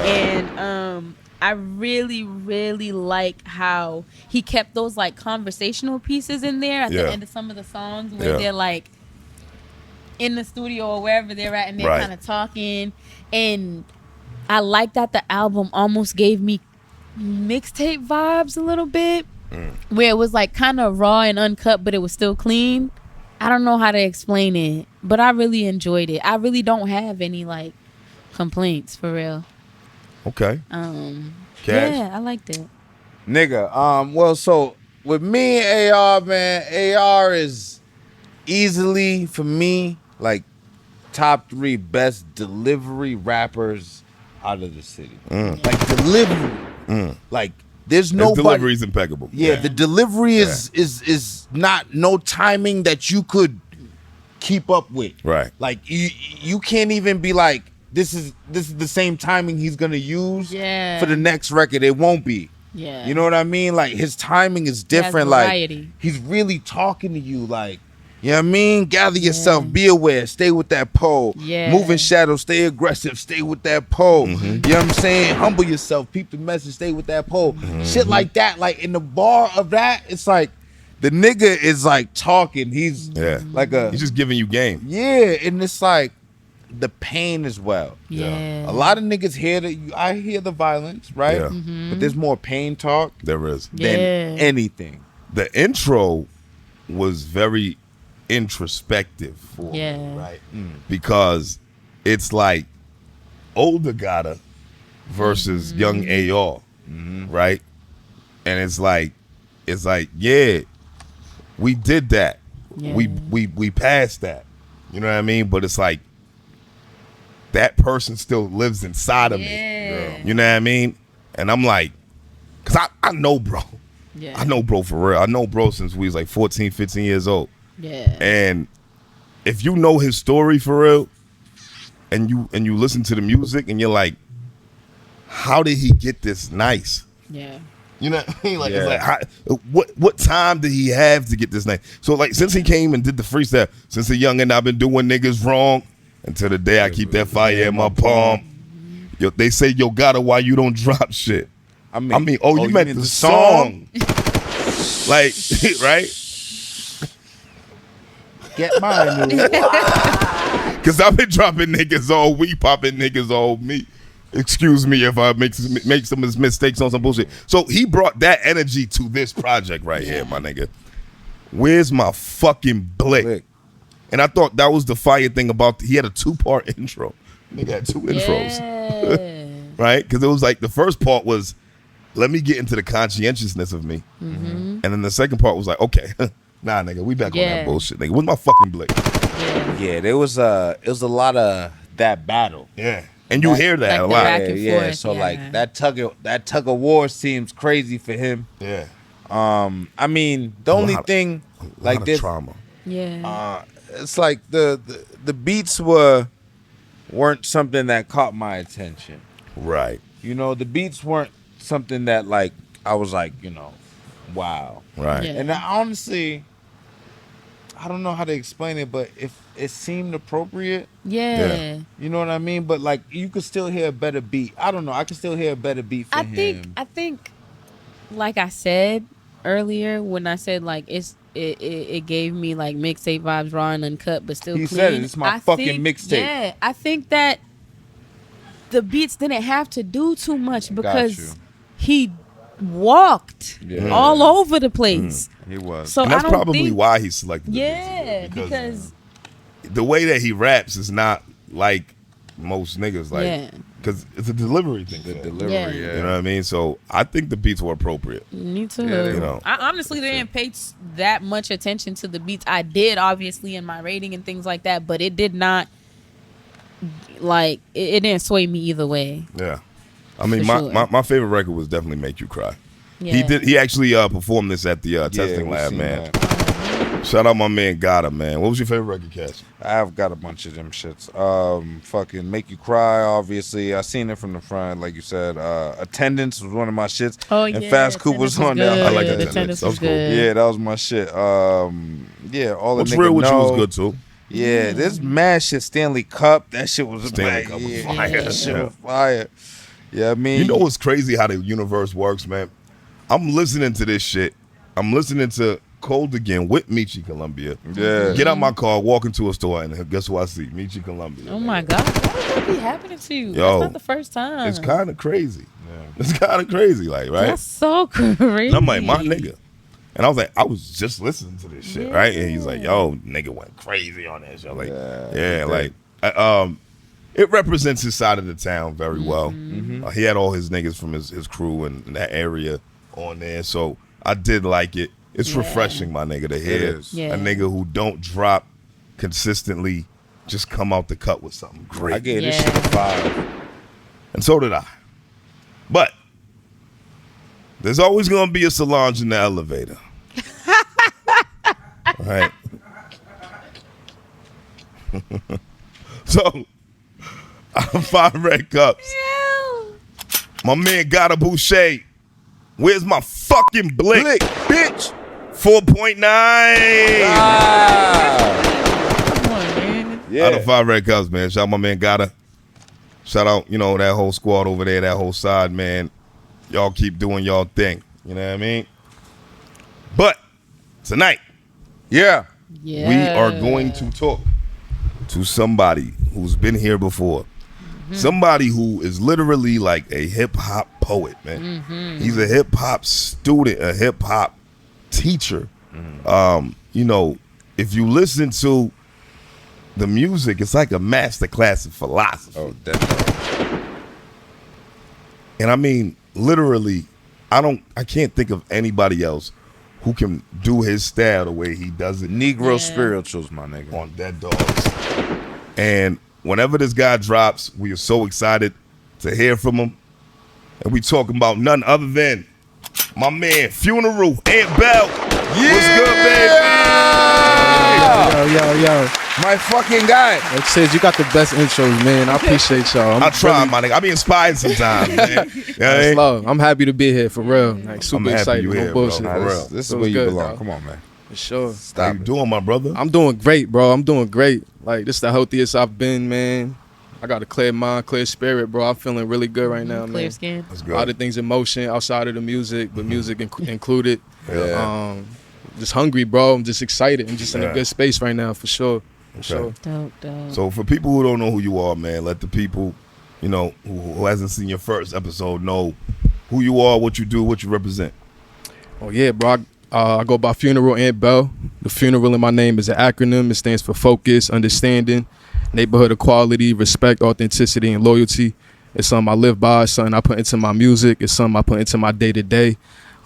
And I really, really like how he kept those like conversational pieces in there at the end of some of the songs where they're like in the studio or wherever they're at, and they're kind of talking. And I like that the album almost gave me mixtape vibes a little bit, where it was like kind of raw and uncut, but it was still clean. I don't know how to explain it, but I really enjoyed it. I really don't have any like complaints for real. Okay. Cash? Yeah, I liked it. Nigga, well, so with me and AR, man, AR is easily, for me, like top 3 best delivery rappers out of the city. Like delivery. Like there's nobody. His delivery's impeccable. Yeah, the delivery is not no timing that you could keep up with. Right. Like you can't even be like, this is the same timing he's gonna use for the next record. It won't be. Yeah. You know what I mean? Like his timing is different. variety. Like he's really talking to you. Like, you know what I mean? Gather yourself, be aware, stay with that pole. Yeah. Move in shadow, stay aggressive, stay with that pole. You know what I'm saying? Humble yourself, peep the message, stay with that pole. Shit like that. Like in the bar of that, it's like the nigga is like talking. He's like he's just giving you game. Yeah, and it's like the pain as well. Yeah. A lot of niggas hear I hear the violence, right? Yeah. But there's more pain talk There is. than anything. The intro was very introspective for me, right? Because it's like older Gotta versus young AR, right? And it's like, yeah, we did that. Yeah. We passed that. You know what I mean? But it's like that person still lives inside of me. You know what I mean? And I'm like, Because I know bro. Yeah. I know bro for real. I know bro since we was like 14, 15 years old. Yeah. And if you know his story for real, and you listen to the music and you're like, how did he get this nice? Yeah. You know what I mean? Like, it's like what time did he have to get this nice? So like since he came and did the freestyle, since a youngin' I've been doing niggas wrong until the day I keep that fire in my palm. Yo, they say yo gotta why you don't drop shit. I mean, you meant the song. Like, right? Get mine, dude. Because I've been dropping niggas all week, popping niggas all me. Excuse me if I make some mistakes on some bullshit. So he brought that energy to this project right here, my nigga. Where's my fucking blick? And I thought that was the fire thing about, he had a 2-part intro. Nigga had 2 intros. Right? Because it was like, the first part was, let me get into the conscientiousness of me. And then the second part was like, okay, nah, nigga, we back on that bullshit, nigga. Where's my fucking blick? Yeah, it was a lot of that battle. Yeah. And you hear that like a lot. back and forth, So like that tug of war seems crazy for him. Yeah. I mean, the only thing like this trauma. Yeah. It's like the beats weren't something that caught my attention. Right. You know, the beats weren't something that like I was like, you know, wow. Right. Yeah. And honestly, I don't know how to explain it, but if it seemed appropriate, Yeah. you know what I mean. But like, you could still hear a better beat. I don't know. I could still hear a better beat for him. I think, like I said earlier, when I said like it gave me like mixtape vibes, raw and uncut, but still He clean. said it. It's my fucking mixtape. Yeah, I think that the beats didn't have to do too much because he walked all over the place. He was. So And that's I don't probably think, why he selected yeah, the because the way that he raps is not like most niggas, like, Yeah. because it's a delivery thing. The for him. delivery, Yeah. yeah. You know what I mean? So I think the beats were appropriate. me too. Yeah, you know. I honestly didn't pay that much attention to the beats. I did obviously in my rating and things like that, but it did not like it didn't sway me either way. Yeah. I mean, For sure. my favorite record was definitely Make You Cry. Yeah. He actually performed this at the testing we lab, seen man. that. Shout out my man Gotta, man. What was your favorite record, Cass? I've got a bunch of them shits. Fucking Make You Cry, obviously. I seen it from the front, like you said. Attendance was one of my shits. Oh, and yeah, Fast Coupe was on there. I like good. Attendance. Attendance That was was cool. good. Yeah, that was my shit. Yeah, all the What's nigga Real With You know. was good too. Yeah, this mad shit, Stanley Cup. That shit was Stanley Cup was yeah, fire. That shit was fire. Yeah, I mean, You know what's crazy how the universe works, man? I'm listening to this shit. I'm listening to Cold Again with Michi Columbia. Yeah. Get out my car, walk into a store, and guess who I see? Michi Columbia. Oh my God, why would that be happening to you? Yo, That's not the first time. It's kind of crazy. It's kind of crazy, like, right? That's so crazy. And I'm like, my nigga. And I was like, I was just listening to this shit, right? And he's like, yo, nigga went crazy on that shit. I'm like, yeah, like, it represents his side of the town very well. He had all his niggas from his crew and that area on there. So I did like it. It's refreshing, my nigga, to hear Yeah. a nigga who don't drop consistently just come out the cut with something great. I gave this shit a 5. And so did I. But there's always going to be a Solange in the elevator. Right? So, out of 5 red cups, my man got a Boucher. Where's my fucking blick? Bitch. 4.9. Come on, man. Yeah. Out of 5 red cups, man. Shout out my man Gotta. Shout out, you know, that whole squad over there, that whole side, man. Y'all keep doing y'all thing. You know what I mean? But tonight, Yeah. Yeah. we are going to talk to somebody who's been here before. Somebody who is literally like a hip hop poet, man. He's a hip hop student, a hip hop teacher. You know, if you listen to the music, it's like a master class in philosophy. Oh, definitely. And I mean, literally, I can't think of anybody else who can do his style the way he does it Negro Yeah. spirituals, my nigga. on Dead Dogs. And whenever this guy drops, we are so excited to hear from him. And we talking about none other than My man, Funeral, Aunt Bell. Yeah. What's good, baby? Yo. My fucking guy. Like says, you got the best intros, man. I appreciate y'all. I try, my nigga. I be inspired sometimes, man. That's love. I'm happy to be here, for real. Like, super happy excited. you No here, bro. bullshit. For real. This is Feels where you good, belong. dog. Come on, man. For sure. How you doing, my brother? I'm doing great, bro. I'm doing great. Like, this is the healthiest I've been, man. I got a clear mind, clear spirit, bro. I'm feeling really good right now, man. Clear skin. That's A good. lot of things in motion outside of the music, but music included. Yeah. Just hungry, bro. I'm just excited. I'm just in Yeah. a good space right now, for sure. For sure. Dope. So for people who don't know who you are, man, let the people, you know, who hasn't seen your first episode know who you are, what you do, what you represent. Oh yeah, bro. I go by Funeral Aunt Bell. The funeral in my name is an acronym. It stands for focus, understanding, neighborhood equality, respect, authenticity, and loyalty. It's something I live by. It's something I put into my music. It's something I put into my day-to-day.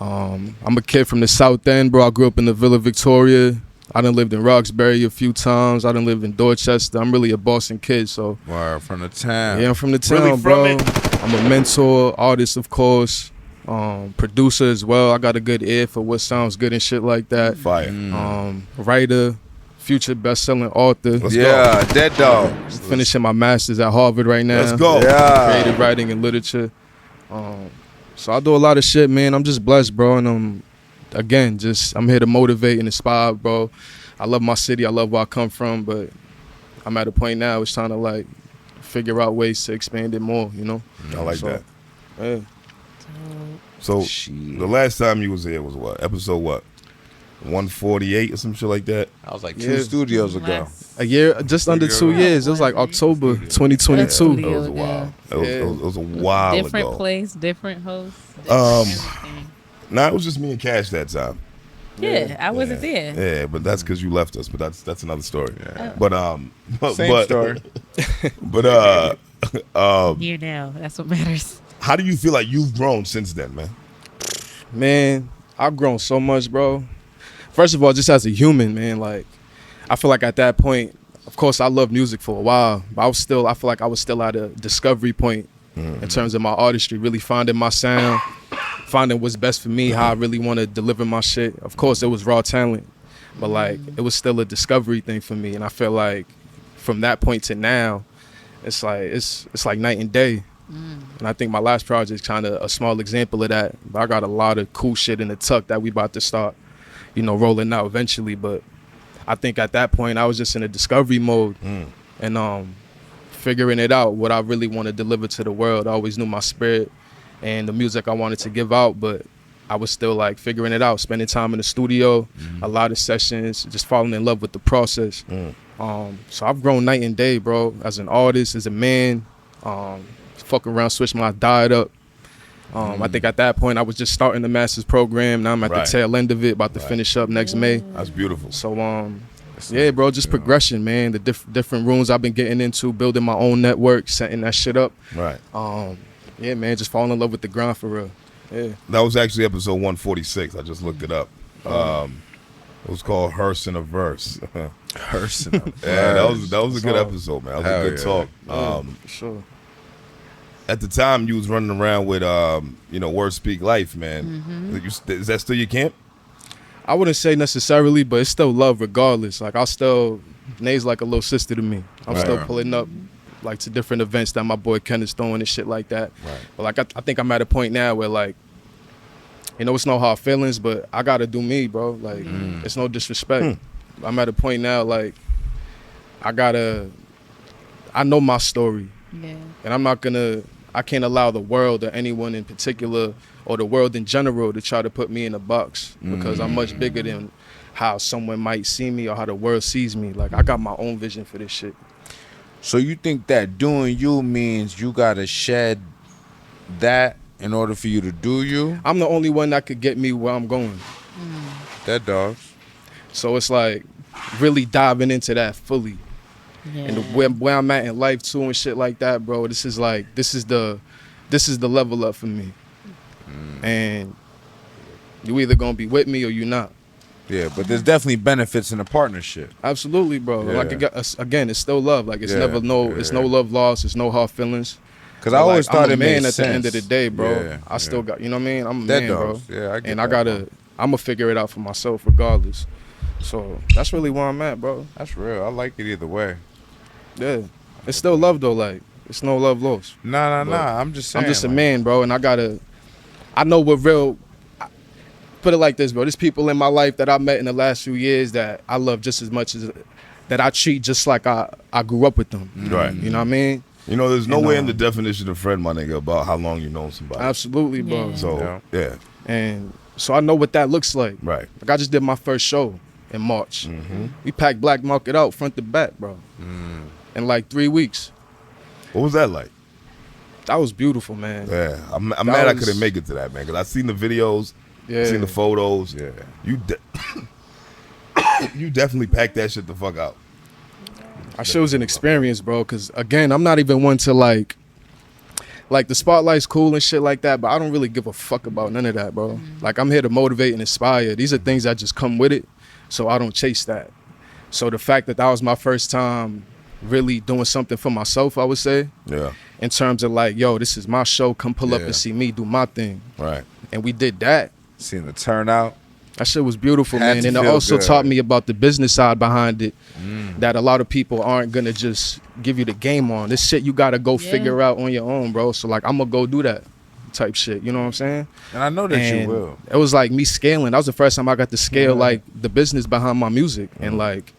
I'm a kid from the South End, bro. I grew up in the Villa Victoria. I done lived in Roxbury a few times. I done lived in Dorchester. I'm really a Boston kid, so. Word from the town. Yeah, I'm from the town, Really from bro. it? I'm a mentor, artist, of course, producer as well. I got a good ear for what sounds good and shit like that. Fire. Writer, future best-selling author. Let's Yeah, Dead Dog. Finishing my master's at Harvard right now. Let's go. Yeah. Creative writing and literature. So I do a lot of shit, man. I'm just blessed, bro, and I'm here to motivate and inspire, bro. I love my city. I love where I come from, but I'm at a point now. It's trying to like figure out ways to expand it more, you know. I like So, that. Yeah. So Shit. the last time you was here was what? Episode what? 148 or some shit like that? I was like Yeah. 2 studios ago. A year, just under 2 years. It was like October 2022. That was a while. It was a while Different ago. place, different host. Um, everything. Nah, it was just me and Cash that time. Yeah, I wasn't there. Yeah, but that's because you left us. But that's another story. Yeah. But Same story. But Here now, that's what matters. how do you feel like you've grown since then, man? Man, I've grown so much, bro. First of all, just as a human, man, like, I feel like at that point, of course, I loved music for a while, but I feel like I was still at a discovery point in terms of my artistry, really finding my sound, finding what's best for me, how I really want to deliver my shit. Of course, it was raw talent, but like, it was still a discovery thing for me. And I feel like from that point to now, it's like night and day. And I think my last project is kind of a small example of that. But I got a lot of cool shit in the tuck that we about to start, you know, rolling out eventually. But I think at that point I was just in a discovery mode and figuring it out, what I really want to deliver to the world. I always knew my spirit and the music I wanted to give out, but I was still like figuring it out, spending time in the studio, a lot of sessions, just falling in love with the process. So I've grown night and day, bro, as an artist, as a man. Fuck around, switch my diet up. I think at that point I was just starting the master's program. Now I'm at Right. the tail end of it, about to finish up next May. That's beautiful. So yeah, bro, just progression, man. The different rooms I've been getting into, building my own network, setting that shit up. Right. Yeah, man, just falling in love with the grind for real. Yeah. That was actually episode 146. I just looked it up. It was called Hearse in a Verse. Person. Yeah, that was a good episode, man. That was Hell a good yeah. talk. For sure. At the time, you was running around with, Word Speak Life, man. Is that still your camp? I wouldn't say necessarily, but it's still love regardless. Like Nay's like a little sister to me. I'm still pulling up like to different events that my boy Ken is throwing and shit like that. Right. But like I think I'm at a point now where like, you know, it's no hard feelings, but I gotta do me, bro. Like it's no disrespect. I'm at a point now like I know my story. Yeah. And I can't allow the world or anyone in particular or the world in general to try to put me in a box because I'm much bigger than how someone might see me or how the world sees me. Like I got my own vision for this shit. So you think that doing you means you gotta shed that in order for you to do you? I'm the only one that could get me where I'm going. Dead Dogs. So it's like really diving into that fully. Yeah. And where I'm at in life too and shit like that, bro. This is the level up for me. And you either gonna be with me or you not. Yeah, but there's definitely benefits in a partnership. Absolutely, bro. Yeah. Like again, it's still love. Like it's Yeah, never no, it's no love lost. It's no hard feelings. Because I always thought I'm a it made man at sense. the end of the day, bro. Yeah, I still got, you know what I mean? I'm a That man, does. bro. Yeah, I get and that, I'm gonna figure it out for myself regardless. So that's really where I'm at, bro. That's real. I like it either way. Yeah, it's still love though. Like it's no love lost. Nah. But I'm just saying. I'm just a like, man, bro, and I know what real. Put it like this, bro. There's people in my life that I met in the last few years that I love just as much as that I treat just like I grew up with them. Right. You know what I mean? You know, there's no And, way in the definition of friend, my nigga, about how long you know somebody. Absolutely, bro. Yeah. So, yeah, And so I know what that looks like. right. Like I just did my first show in March. Mm-hmm. We packed Black Market out front to back, bro. In like 3 weeks. What was that like? That was beautiful, man. Yeah, I'm That mad I was- couldn't make it to that, man, because I seen the videos, Yeah. seen the photos. Yeah. You definitely packed that shit the fuck out. That shit was an experience, bro. Cause again, I'm not even one to like the spotlight's cool and shit like that, but I don't really give a fuck about none of that, bro. Like I'm here to motivate and inspire. These are things that just come with it, so I don't chase that. So the fact that was my first time really doing something for myself, I would say, Yeah, in terms of like, yo, this is my show. Come pull up Yeah. and see me do my thing. right. And we did that. Seeing the turnout. That shit was beautiful, Had man. to And it feel also good. taught me about the business side behind it. That a lot of people aren't gonna just give you the game on. This shit you gotta go Yeah. figure out on your own, bro. So like I'm gonna go do that type shit. You know what I'm saying? And I know that And you will. it was like me scaling. That was the first time I got to scale like the business behind my music. And like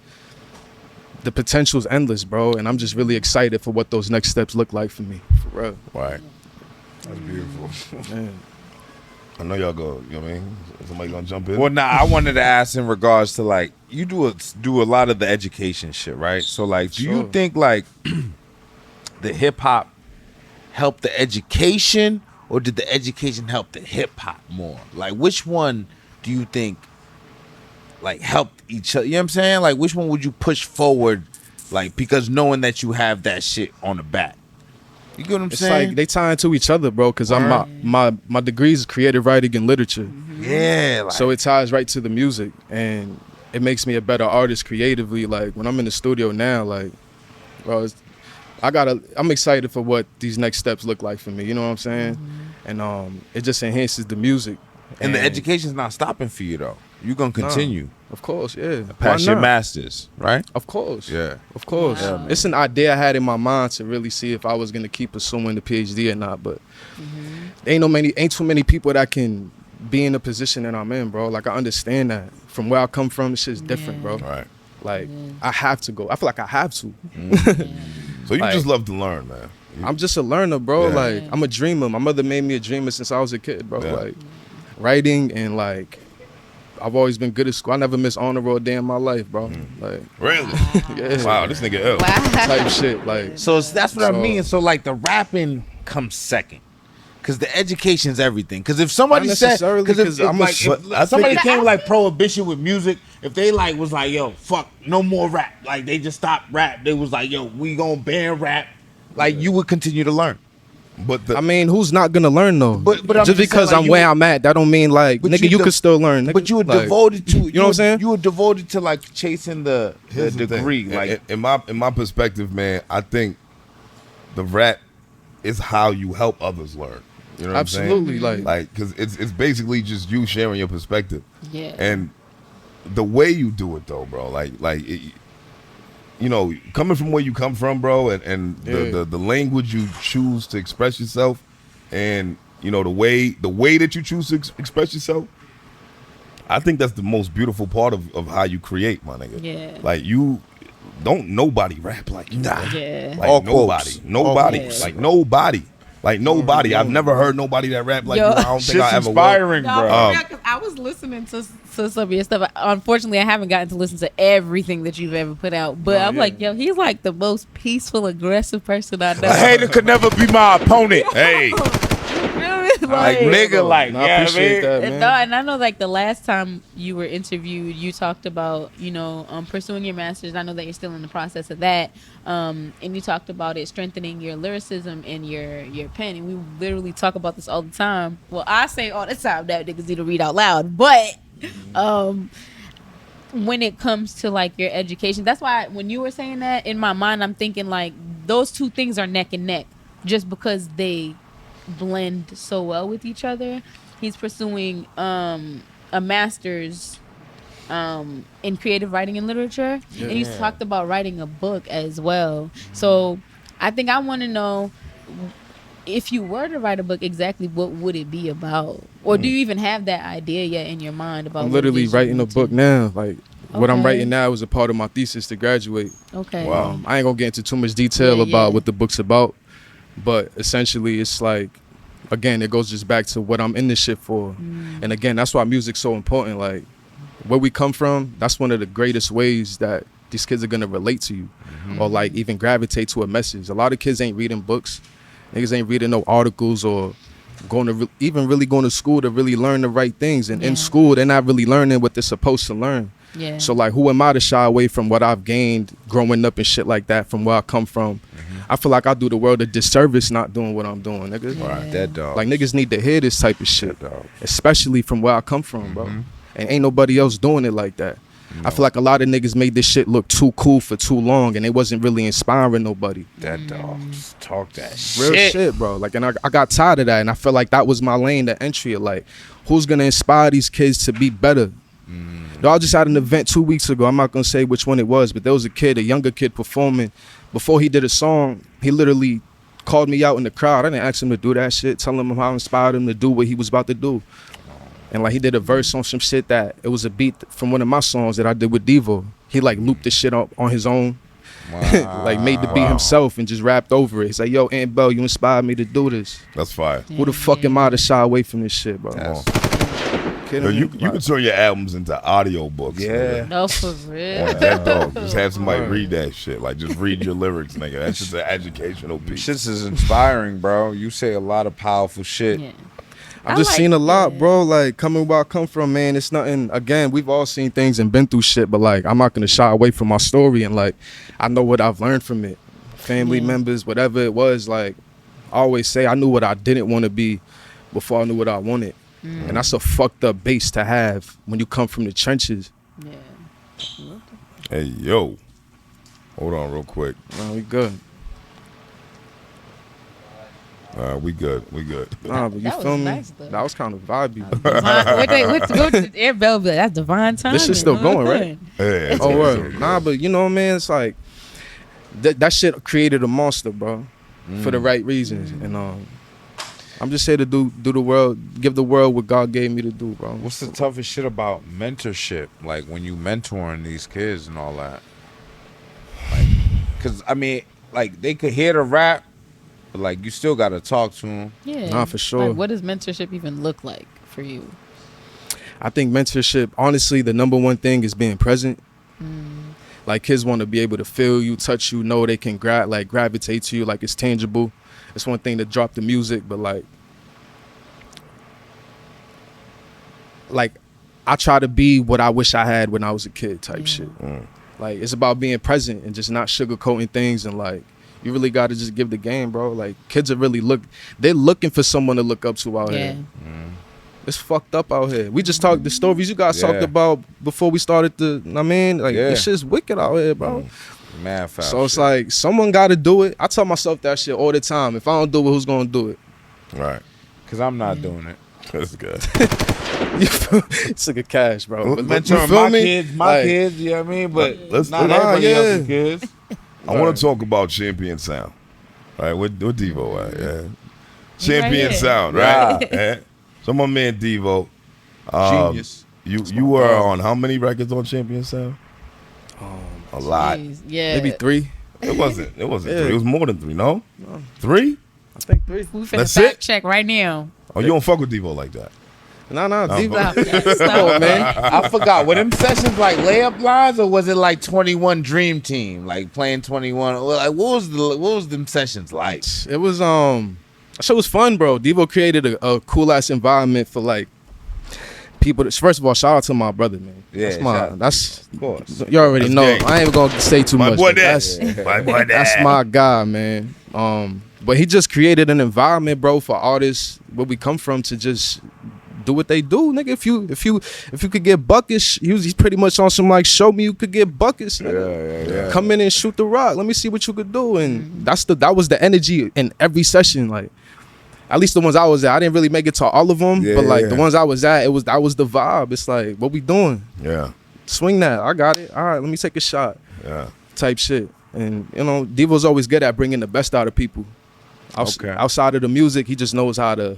the potential's endless, bro. And I'm just really excited for what those next steps look like for me. For real. Right. That's beautiful. Man. I know y'all go. You know what I mean? Somebody gonna jump in? Well, now I wanted to ask in regards to like you do a lot of the education shit, right? So like, do you Sure. think like the hip hop helped the education, or did the education help the hip hop more? Like, which one do you think like helped each other? You know what I'm saying? Like, which one would you push forward? Like, because knowing that you have that shit on the back. You get what I'm It's saying? like they tie into each other, bro. Cause my degree is creative writing and literature. yeah. Like, So it ties right to the music, and it makes me a better artist creatively. Like when I'm in the studio now, like, bro, I'm excited for what these next steps look like for me. You know what I'm saying? And it just enhances the music. and the education's not stopping for you though. You're gonna continue Of course, yeah. past Why your not? masters, right? Of course. Yeah. Of course. Wow. It's an idea I had in my mind to really see if I was gonna keep pursuing the PhD or not. But ain't too many people that can be in the position that I'm in, bro. Like I understand that. From where I come from, this shit's different, bro. Right. Like I have to go. I feel like I have to. So you Like- just love to learn, man. I'm just a learner, bro. Yeah. Like I'm a dreamer. My mother made me a dreamer since I was a kid, bro. Yeah. Like writing and like I've always been good at school. I never missed honor roll a day in my life, bro. Like Really? yeah, Wow, this nigga ill. type shit. Like So that's what I So- mean. So like the rapping comes second, because the education's everything. Because if somebody Not said, necessarily, because 'cause I'm a like, sh- if somebody came like prohibition with music, if they like was like, yo, fuck, no more rap, like they just stopped rap, they was like, yo, we gonna ban rap, like you would continue to learn. But the, I mean, who's not gonna learn though? But I'm just just because saying, like, I'm you where would- I'm at, that don't mean like But nigga, you you de- could still learn. Nigga. But you were Like, devoted to, You know what I'm saying? You were devoted to like chasing the here's the thing. degree, like in my perspective, man, I think the rap is how you help others learn. You know what Absolutely, I'm saying? like- because it's basically just you sharing your perspective. Yeah. And the way you do it though, bro, like it, you know, coming from where you come from, bro, and Yeah. the language you choose to express yourself, and you know the way that you choose to express yourself, I think that's the most beautiful part of how you create, my nigga. Yeah. Like you don't nobody rap like you. Yeah. Like All nobody. quotes. Nobody. All quotes. Like nobody. Like nobody. I've never heard nobody that rap like Yo. you. I don't think shit's I ever will. inspiring, No, bro. for real, 'cause I was listening to some of your stuff. Unfortunately, I haven't gotten to listen to everything that you've ever put out. But I'm like, yo, he's like the most peaceful, aggressive person I know. a hater could never be my opponent. Hey, Like nigga, like No, I yeah, appreciate man. that, And, man. no, and I know like the last time you were interviewed, you talked about, you know, pursuing your master's. I know that you're still in the process of that. And you talked about it strengthening your lyricism and your pen. And we literally talk about this all the time. Well, I say all the time that niggas need to read out loud. But when it comes to like your education, that's why when you were saying that, in my mind, I'm thinking like those two things are neck and neck. just because they blend so well with each other. He's pursuing a master's in creative writing and literature, and he's talked about writing a book as well. So I think I want to know, if you were to write a book, exactly what would it be about? Or do you even have that idea yet in your mind about I'm literally writing a book now. Like, what I'm Okay. writing now is a part of my thesis to graduate. Okay. Wow. I ain't gonna get into too much detail about what the book's about, but essentially it's like, again, it goes just back to what I'm in this shit for. And again, that's why music's so important. Like, where we come from, that's one of the greatest ways that these kids are gonna relate to you, or like even gravitate to a message. A lot of kids ain't reading books, niggas ain't reading no articles, or going to even really going to school to really learn the right things. And in school, they're not really learning what they're supposed to learn. Yeah. So like, who am I to shy away from what I've gained growing up and shit like that, from where I come from? I feel like I do the world a disservice not doing what I'm doing, nigga. Right. That dog. Like, niggas need to hear this type of shit, dog. especially from where I come from, bro. And ain't nobody else doing it like that. I feel like a lot of niggas made this shit look too cool for too long, and it wasn't really inspiring nobody. That dog. Just talk that Real shit. shit, bro. Like, and I got tired of that, and I felt like that was my lane to entry. Of like, who's gonna inspire these kids to be better? Though I just had an event 2 weeks ago. I'm not gonna say which one it was, but there was a younger kid performing. Before he did a song, he literally called me out in the crowd. I didn't ask him to do that shit, telling him how I inspired him to do what he was about to do. And like, he did a verse on some shit that it was a beat from one of my songs that I did with Devo. He like looped the shit up on his own, like made the beat himself and just rapped over it. He's like, yo, Aunt Bell, you inspired me to do this. That's fire. Who the fuck am I to shy away from this shit, bro? Yo, you can turn your albums into audio books. Yeah. No, for real. That dog. Just have somebody read that shit. Like, just read your lyrics, nigga. That's just an educational piece. Shit's is inspiring, bro. You say a lot of powerful shit. Yeah. I've just seen a lot, bro. Like, coming where I come from, man, it's nothing. Again, we've all seen things and been through shit, but like, I'm not gonna shy away from my story. And like, I know what I've learned from it. Family members, whatever it was, like, I always say I knew what I didn't want to be before I knew what I wanted. And that's a fucked up base to have when you come from the trenches. Yeah. Hey, yo. Hold on real quick. No, we good. We good. We good. Nah, but you That was feel me? nice, though. That was kind of vibey. What's Air Bell? That's divine time. This shit's still going, right? Yeah, Oh, word. Nah, but you know what, man? It's like, that shit created a monster, bro, for the right reasons. And I'm just here to do the world, give the world what God gave me to do, bro. What's the toughest shit about mentorship? Like, when you mentoring these kids and all that? Like, cause I mean, like, they could hear the rap, but like, you still gotta talk to them. Yeah. Nah, for sure. Like, what does mentorship even look like for you? I think mentorship, honestly, the number one thing is being present. Like, kids want to be able to feel you, touch you, know they can gravitate to you, like it's tangible. It's one thing to drop the music, but like I try to be what I wish I had when I was a kid type shit. Like, it's about being present and just not sugarcoating things. And like, you really got to just give the game, bro. Like, kids are really they're looking for someone to look up to out here. It's fucked up out here. We just talked the stories you guys talked about before we started this shit's wicked out here, bro. Mad foul So it's shit. like, someone got to do it. I tell myself that shit all the time. If I don't do it, who's gonna do it? Right. Cause I'm not doing it. That's good. It's like a cash, bro. But Mentoring my kids, you know what I mean? But let's- not nah, everybody yeah. else's kids. I want to talk about Champion Sound. Right, what Devo at? Yeah. Champion here. Sound, right? Yeah. So my man Devo. Genius. You were on how many records on Champion Sound? A lot. Jeez, yeah. Maybe 3. It wasn't Yeah. 3. It was more than 3, no? 3? I think 3. We finna That's fact it? check right now. Oh, you don't fuck with Devo like that. Nah, Devo. Stop that. Oh, Stop. man. I forgot. Were them sessions like layup lines, or was it like 21 Dream Team, like playing 21? Like, what was them sessions like? It was that shit was fun, bro. Devo created a cool ass environment for like people. First of all, shout out to my brother, man. Yeah, That's Of course. you already That's know. gang. I ain't even gonna say too My much. boy but that. that's My boy that's that. my guy, man. But he just created an environment, bro, for artists where we come from to just do what they do, nigga. If you could get buckets, he's pretty much on some like show me you could get buckets, nigga. Yeah. Come in and shoot the rock. Let me see what you could do. And that was the energy in every session. Like, at least the ones I was at. I didn't really make it to all of them, but like the ones I was at, that was the vibe. It's like, what we doing? Yeah. Swing that. I got it. All right, let me take a shot. Yeah. Type shit. And you know, Devo's always good at bringing the best out of people. Outside of the music, he just knows how to.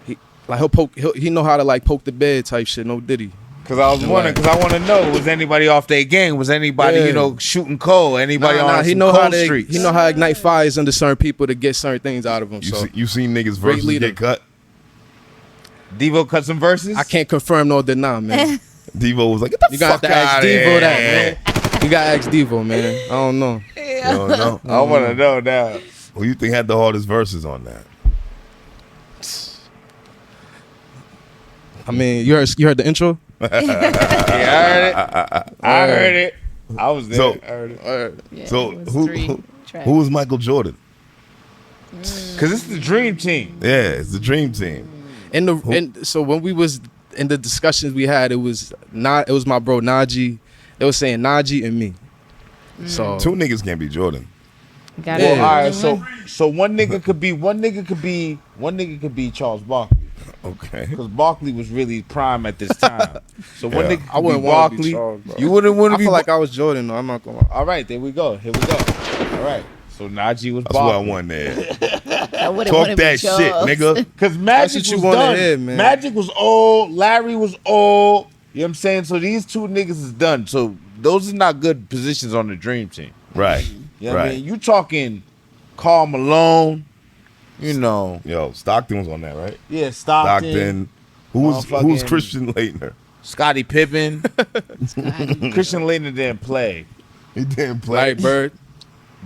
He know how to like poke the bed type shit. No Diddy. Cause I was wondering, cause I want to know, was anybody off their gang? Was anybody, shooting coal? Anybody on some cold streets? He know how to ignite fires under certain people to get certain things out of them. You seen niggas verses get cut? Devo cut some verses? I can't confirm nor deny, man. Devo was like, get the fuck out of here. You gotta ask Devo that, man. You gotta ask Devo, man. I don't know. You don't know? I want to know now. Who you think had the hardest verses on that? I mean, you heard the intro? Yeah, I heard it. I was there. So, I heard it. Yeah, so it was who 3 tracks. was Michael Jordan? Cause it's the dream team. Yeah, it's the dream team. So when we was in the discussions we had, it was my bro Najee. They was saying Najee and me. So Two niggas can't be Jordan. Got Well, it. all right. So one nigga could be Charles Barkley. Okay. Because Barkley was really prime at this time. So one Yeah. nigga I could wouldn't be want to Barkley. be Charles, bro. You wouldn't want I to be. feel like I was Jordan, though. I'm not gonna lie. All right, there we go. Here we go. All right. So Najee was That's what I Barkley. want there. I wouldn't Talk wanna be that shit, Charles. nigga. Because Magic what you was wanna done. hear, man. Magic was old. Larry was old. You know what I'm saying? So these two niggas is done. So those are not good positions on the dream team. Right. You know what I Right. mean? You talking Karl Malone, Yo, Stockton was on that, right? Yeah, Stockton. Stockton. Who was Motherfucking- Christian Laettner? Scottie Pippen. Christian Laettner didn't play. He didn't play. Larry Bird.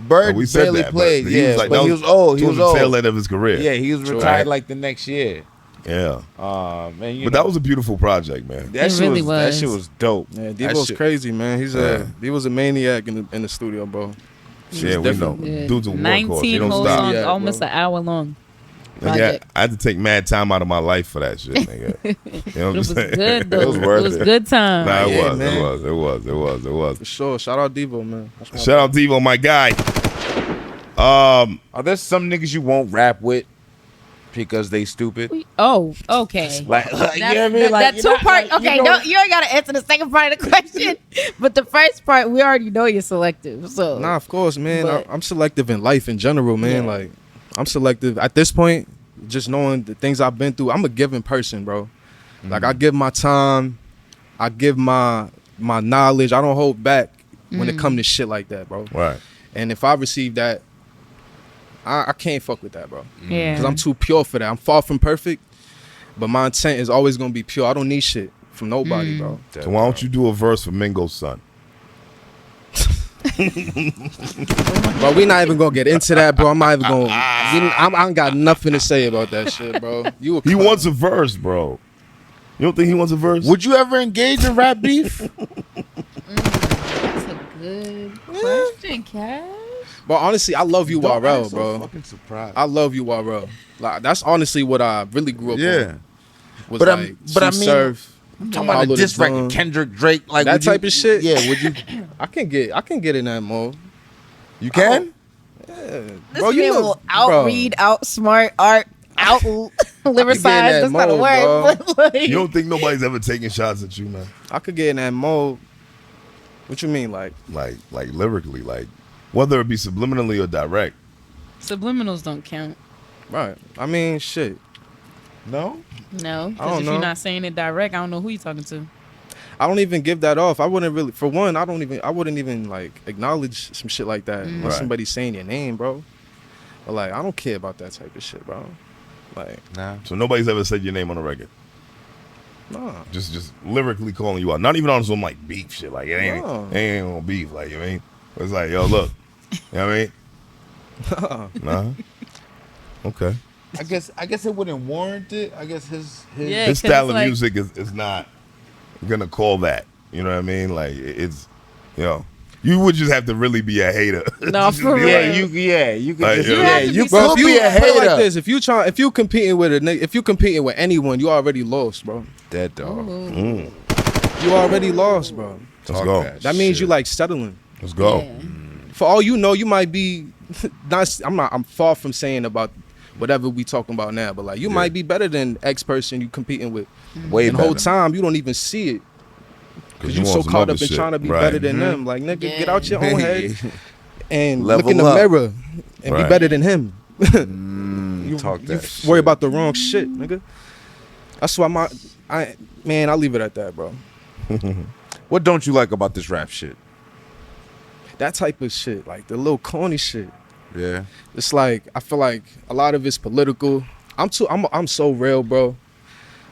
Bird we said barely that, played. but Yeah, like, but that he was old. He towards was the tail old. end of his career. Yeah, he was retired like the next year. Yeah. And But that was a beautiful project, man. that It shit really That was. shit was dope. Yeah, That Devo's shit- crazy, man. He was a maniac in the studio, bro. Yeah, we know. Yeah. Dude's a workhorse. He 19 don't whole stop. songs, Yeah, almost bro. an hour long. Like, project. I had to take mad time out of my life for that shit, nigga. You know It what I'm was saying? good though. It was worth It was it. good time. Nah, Yeah, it man. was. For sure. Shout out Devo, man. That's my Shout out Devo, my guy. Are there some niggas you won't rap with because they stupid? Oh, okay. Like you know what I mean? That Like, two you're not- part. like, Okay, no, you ain't gotta answer the second part of the question. But the first part, we already know you're selective. So Nah, of course, man. But- I'm selective in life in general, man. Yeah. Like, I'm selective at this point. Just knowing the things I've been through, I'm a giving person, bro. Like, I give my time, I give my knowledge. I don't hold back when it comes to shit like that, bro. Right. And if I receive that, I can't fuck with that, bro. yeah, Because I'm too pure for that. I'm far from perfect, but my intent is always gonna be pure. I don't need shit from nobody, bro. So why don't you do a verse for Mingo's son? Bro, we not even gonna get into that, bro. I'm not even gonna. I ain't got nothing to say about that shit, bro. You a He clown. wants a verse, bro. You don't think he wants a verse? Would you ever engage in rap beef? that's a good question, Cash. But honestly, I love you, URL, bro. Fucking surprised. I love you, URL. Like, that's honestly what I really grew up on. Was But like, I Sue mean, Surf, I'm talking about All the of the diss record, Dawn. Kendrick, Drake, like that would you- type of shit. Yeah, would you? I can get in that mode. You can? Bro, you man know, will outread, outsmart, art, out lyricize. that That's not a mode, word. But like, You don't think nobody's ever taking shots at you, man? I could get in that mode. What you mean, like? Like lyrically, like whether it be subliminally or direct. subliminals don't count. Right. I mean, shit. No. No, I because don't if know. you're not saying it direct, I don't know who you're talking to. I don't even give that off. I wouldn't really. For one, I wouldn't even like acknowledge some shit like that unless Right. somebody's saying your name, bro. But like, I don't care about that type of shit, bro. Like, Nah. So nobody's ever said your name on a record. nah. Just lyrically calling you out. Not even on some like beef shit. Like it ain't No. on beef. Like you know what I mean, it's like yo, look. You know what I mean? Nah. Okay. I guess it wouldn't warrant it. I guess his Yeah. His 'cause style it's of like- music is not gonna call that. You know what I mean? Like it's, you know. You would just have to really be a hater. No, for real. You could Like, just, you yeah, have to you be Bro, could if be you a put it like hater. this, if you competing with a nigga, if you competing with anyone, you already lost, bro. Dead dog. Mm. You already lost, bro. Let's go. That means you like settling. Let's go. Yeah. For all you know, you might be not. I'm far from saying about whatever we talking about now, but like you might be better than X person you competing with. Way And the better. whole time you don't even see it because you so want some caught other up in shit. trying to be Right. better than them. Like nigga, get out your own head and Level look in the up. mirror and Right. be better than him. Talk You that shit. worry about the wrong shit, nigga. That's why I'll leave it at that, bro. What don't you like about this rap shit? That type of shit, like the little corny shit. Yeah. It's like I feel like a lot of it's political. I'm so real, bro.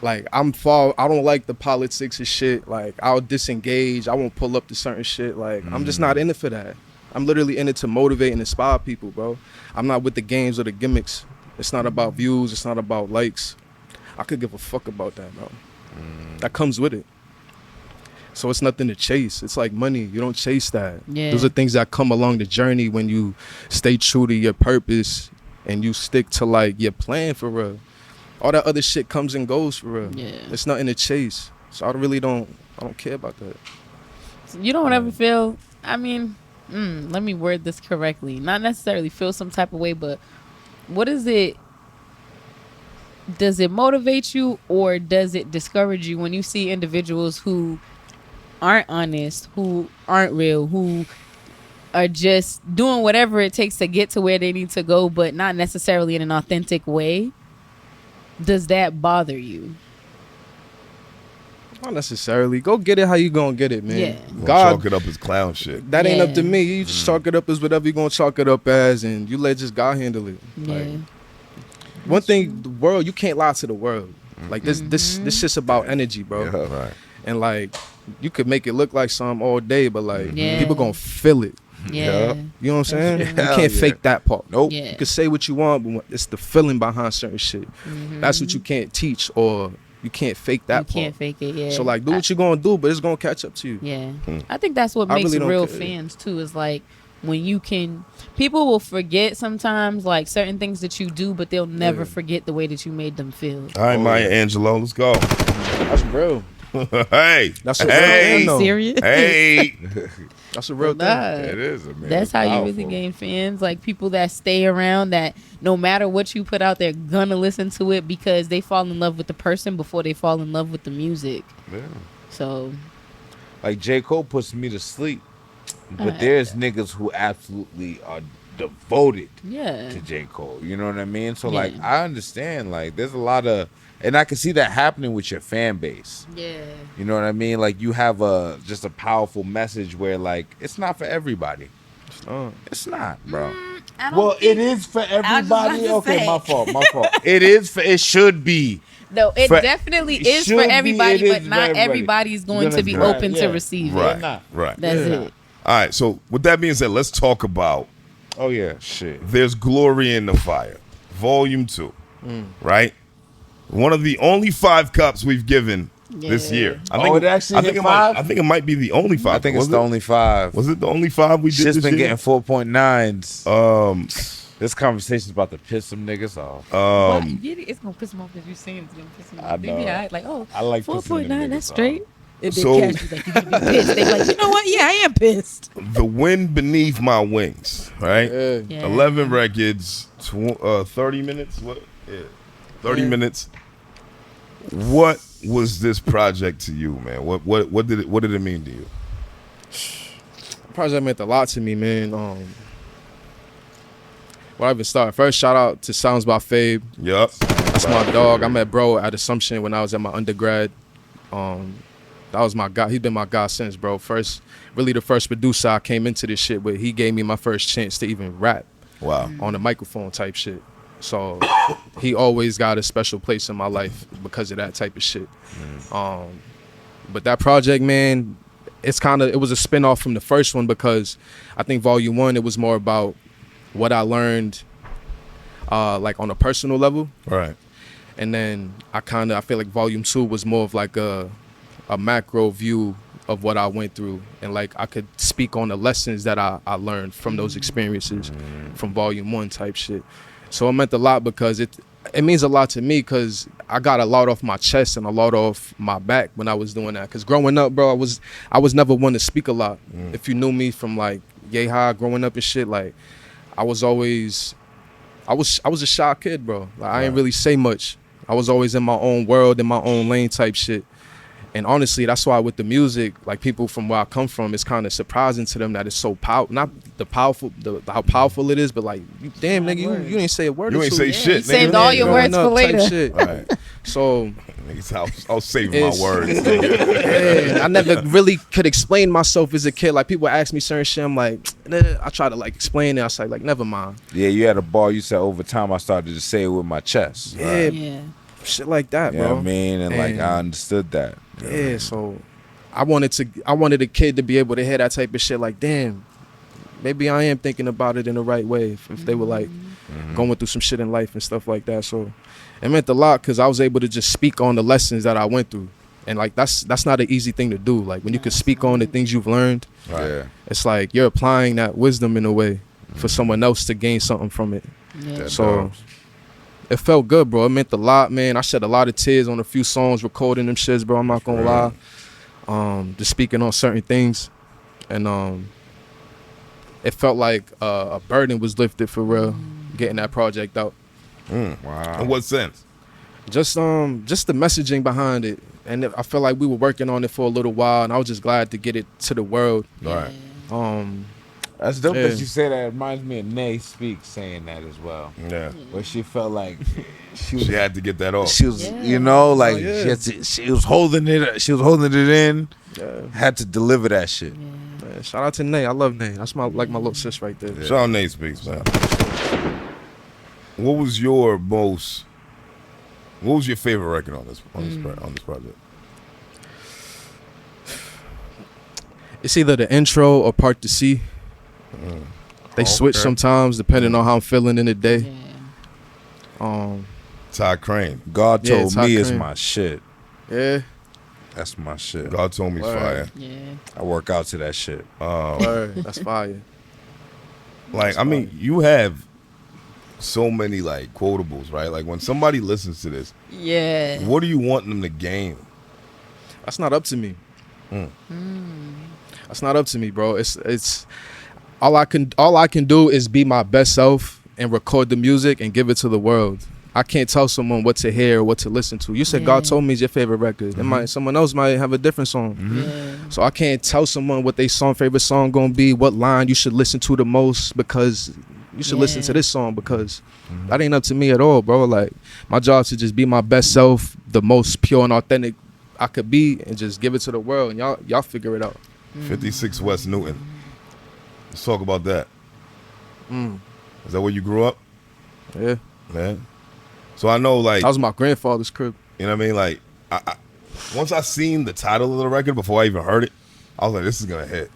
Like I don't like the politics and shit. Like I'll disengage. I won't pull up to certain shit. Like I'm just not in it for that. I'm literally in it to motivate and inspire people, bro. I'm not with the games or the gimmicks. It's not about views. It's not about likes. I could give a fuck about that, bro. That comes with it. So it's nothing to chase. It's like money. You don't chase that. Yeah. Those are things that come along the journey when you stay true to your purpose and you stick to like your plan for real. All that other shit comes and goes for real. Yeah. It's nothing to chase. So I don't care about that. You don't ever feel, I mean, let me word this correctly. Not necessarily feel some type of way, but what is it? Does it motivate you or does it discourage you when you see individuals who aren't honest, who aren't real, who are just doing whatever it takes to get to where they need to go, but not necessarily in an authentic way? Does that bother you? Not necessarily. Go get it how you gonna get it, man. Yeah. Gonna God, chalk it up as clown shit. that ain't up to Yeah. me. You just chalk it up as whatever you gonna chalk it up as, and you let just God handle it. Yeah. Like, one thing, the world, you can't lie to the world. Like this shit's about energy, bro. Yeah, right. And like, you could make it look like something all day, but like, Yeah. people gonna feel it. Yeah. You know what I'm saying? true. You Hell can't yeah. fake that part. Nope. Yeah. You can say what you want, but it's the feeling behind certain shit. That's what you can't teach, or you can't fake that You can't part. fake it, yeah. So like, do what you're gonna do, but it's gonna catch up to you. Yeah. I think that's what I makes really don't real care. fans too, is like when you can, people will forget sometimes like certain things that you do, but they'll never forget the way that you made them feel. All right, Maya Angelou, let's go. That's real. Hey. That's a real hey. thing, though. Serious? Hey. That's a real thing. Nah. It is, man. That's how you really gain fans. Like people that stay around, that no matter what you put out, they're gonna listen to it because they fall in love with the person before they fall in love with the music. Yeah. So Like J. Cole puts me to sleep, but there's niggas who absolutely are devoted yeah. to J. Cole. You know what I mean? So Yeah. like, I understand. Like, there's a lot of, and I can see that happening with your fan base. Yeah. You know what I mean? Like, you have just a powerful message where like it's not for everybody. It's not, bro. Well, it is for everybody. to Okay, say. my fault. It is for. It should be. No, it For- definitely it is should for be, everybody, it but is not for everybody. everybody's going to be Right, open yeah. to receive it. Right. Right. That's Yeah. it. All right. So with that being said, let's talk about Oh yeah, shit. There's Glory in the Fire, Volume 2, right? One of the only 5 cups we've given this Yeah. year. It actually hit 5? I think it might be the only 5. I think Was it's the it? only 5. Was it the only 5 we did Shit's this been year? getting 4.9s. This conversation's about to piss some niggas off. It's gonna piss them off because you saying it's gonna piss them I off. They know. be alright, like, oh, I like pissing them 4.9, that's niggas straight. And then So- Cash be like, you should be pissed. They be like, you know what? Yeah, I am pissed. The Wind Beneath My Wings, right? Yeah. 11 records, 30 minutes. What? Yeah, 30 minutes. What was this project to you, man? What did it mean to you? Project meant a lot to me, man. Where I even started. First, shout out to Sounds by Fabe. Yup. That's my dog. I met bro at Assumption when I was at my undergrad. That was my guy. He's been my guy since, bro. Really the first producer I came into this shit with. He gave me my first chance to even rap Wow. on the microphone type shit. So he always got a special place in my life because of that type of shit. But that project, man, it was a spinoff from the first one because I think Volume 1, it was more about what I learned like on a personal level. Right. And then I feel like Volume 2 was more of like a macro view of what I went through, and like I could speak on the lessons that I learned from those experiences from volume 1 type shit. So it meant a lot because it means a lot to me because I got a lot off my chest and a lot off my back when I was doing that. Because growing up, bro, I was never one to speak a lot. If you knew me from like yay high growing up and shit, like I was always I was a shy kid, bro. Like I didn't really say much. I was always in my own world, in my own lane type shit. And honestly, that's why with the music, like people from where I come from, it's kind of surprising to them that it's so powerful. Not the powerful, how powerful it is, but like, damn, nigga, you didn't say a word. You or ain't two. say shit. You saved all your words for later. Shit. Right. So I'll save my words. yeah, I never really could explain myself as a kid. Like people ask me certain shit, I'm like, I try to like explain it. I say like, never mind. Yeah, you had a bar. You said over time I started to say it with my chest. Yeah, Yeah. shit like that, You know bro. what I mean? And like I understood that. Yeah, so I wanted a kid to be able to hear that type of shit. Like, damn, maybe I am thinking about it in the right way. If they were like going through some shit in life and stuff like that. So it meant a lot because I was able to just speak on the lessons that I went through. And like that's not an easy thing to do. Like when you could speak on the things you've learned, Yeah. it's like you're applying that wisdom in a way for someone else to gain something from it. Yeah. So it felt good, bro. It meant a lot, man. I shed a lot of tears on a few songs, recording them shits, bro. I'm not gonna lie. Just speaking on certain things, and it felt like a burden was lifted for real, getting that project out. Wow. In what sense? Just the messaging behind it, and I feel like we were working on it for a little while, and I was just glad to get it to the world. Right. That's dope Yeah. that you say that. It reminds me of Nay Speaks saying that as well. Yeah. Where she felt like She had to get that off. she was, Yeah. you know, like yeah. she was holding it. She was holding it in. Yeah. Had to deliver that shit. Man, shout out to Nay. I love Nay. That's my little sis right there. Shout out Nate Speaks, man. What was your favorite record on this project? It's either the intro or part to C. They switch sometimes depending on how I'm feeling in the day. Ty Crane. God Yeah, told it's hot me it's cream. my shit. Yeah. That's my shit. God told me it's fire. Yeah. I work out to that shit. Word. That's fire. Like, I mean, you have so many like quotables, right? Like when somebody listens to this, Yeah. what do you want them to gain? That's not up to me. That's not up to me, bro. It's all I can do is be my best self and record the music and give it to the world. I can't tell someone what to hear or what to listen to. You said Yeah. God told me is your favorite record. Someone else might have a different song. Yeah. So I can't tell someone what their favorite song gonna be, what line you should listen to the most because you should listen to this song because that ain't up to me at all, bro. Like my job is to just be my best self, the most pure and authentic I could be, and just give it to the world, and y'all figure it out. 56 West Newton. Let's talk about that. Is that where you grew up? Yeah, Man. So I know, like, that was my grandfather's crib. you know what I mean? Like, I once I seen the title of the record before I even heard it, I was like, this is gonna hit.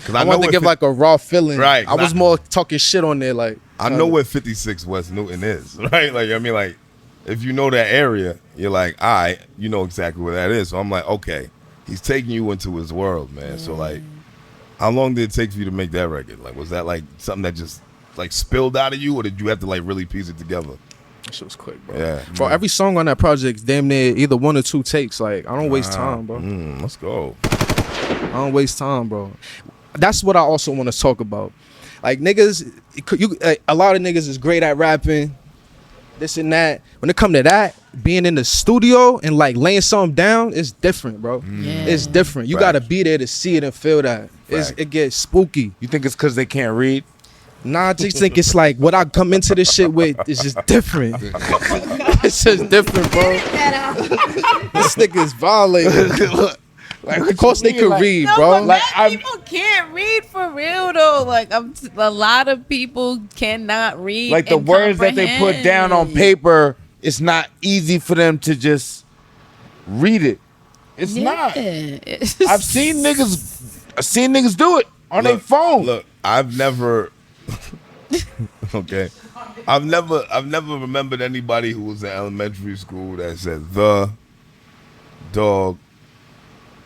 Cause I wanted to give like a raw feeling. Right, I was more talking shit on there, like I know where 56 West Newton is, right? Like, I mean, like, if you know that area, you're like, all right, you know exactly where that is. So I'm like, okay, he's taking you into his world, man. So, like, how long did it take for you to make that record? Like, was that, like, something that just, like, spilled out of you, or did you have to, like, really piece it together? That shit was quick, bro. Yeah. Bro, every song on that project is damn near either 1 or 2 takes. Like, I don't waste time, bro. Let's go. I don't waste time, bro. That's what I also want to talk about. Like niggas, a lot of niggas is great at rapping, this and that. When it come to that, being in the studio and like laying something down, it's different, bro. Yeah. It's different. You Fact. gotta be there to see it and feel that. Fact. It gets spooky. You think it's because they can't read? Nah, I just think it's like what I come into this shit with is just different. It's just different, bro. This nigga is violating. Like, of course they could read, No, bro. but Like, mad people can't read for real though. Like a lot of people cannot read. Like the and words that they put down on comprehend. paper, it's not easy for them to just read it. It's not. I've seen niggas do it on their phone. Look, I've never. Okay, I've never remembered anybody who was in elementary school that said the dog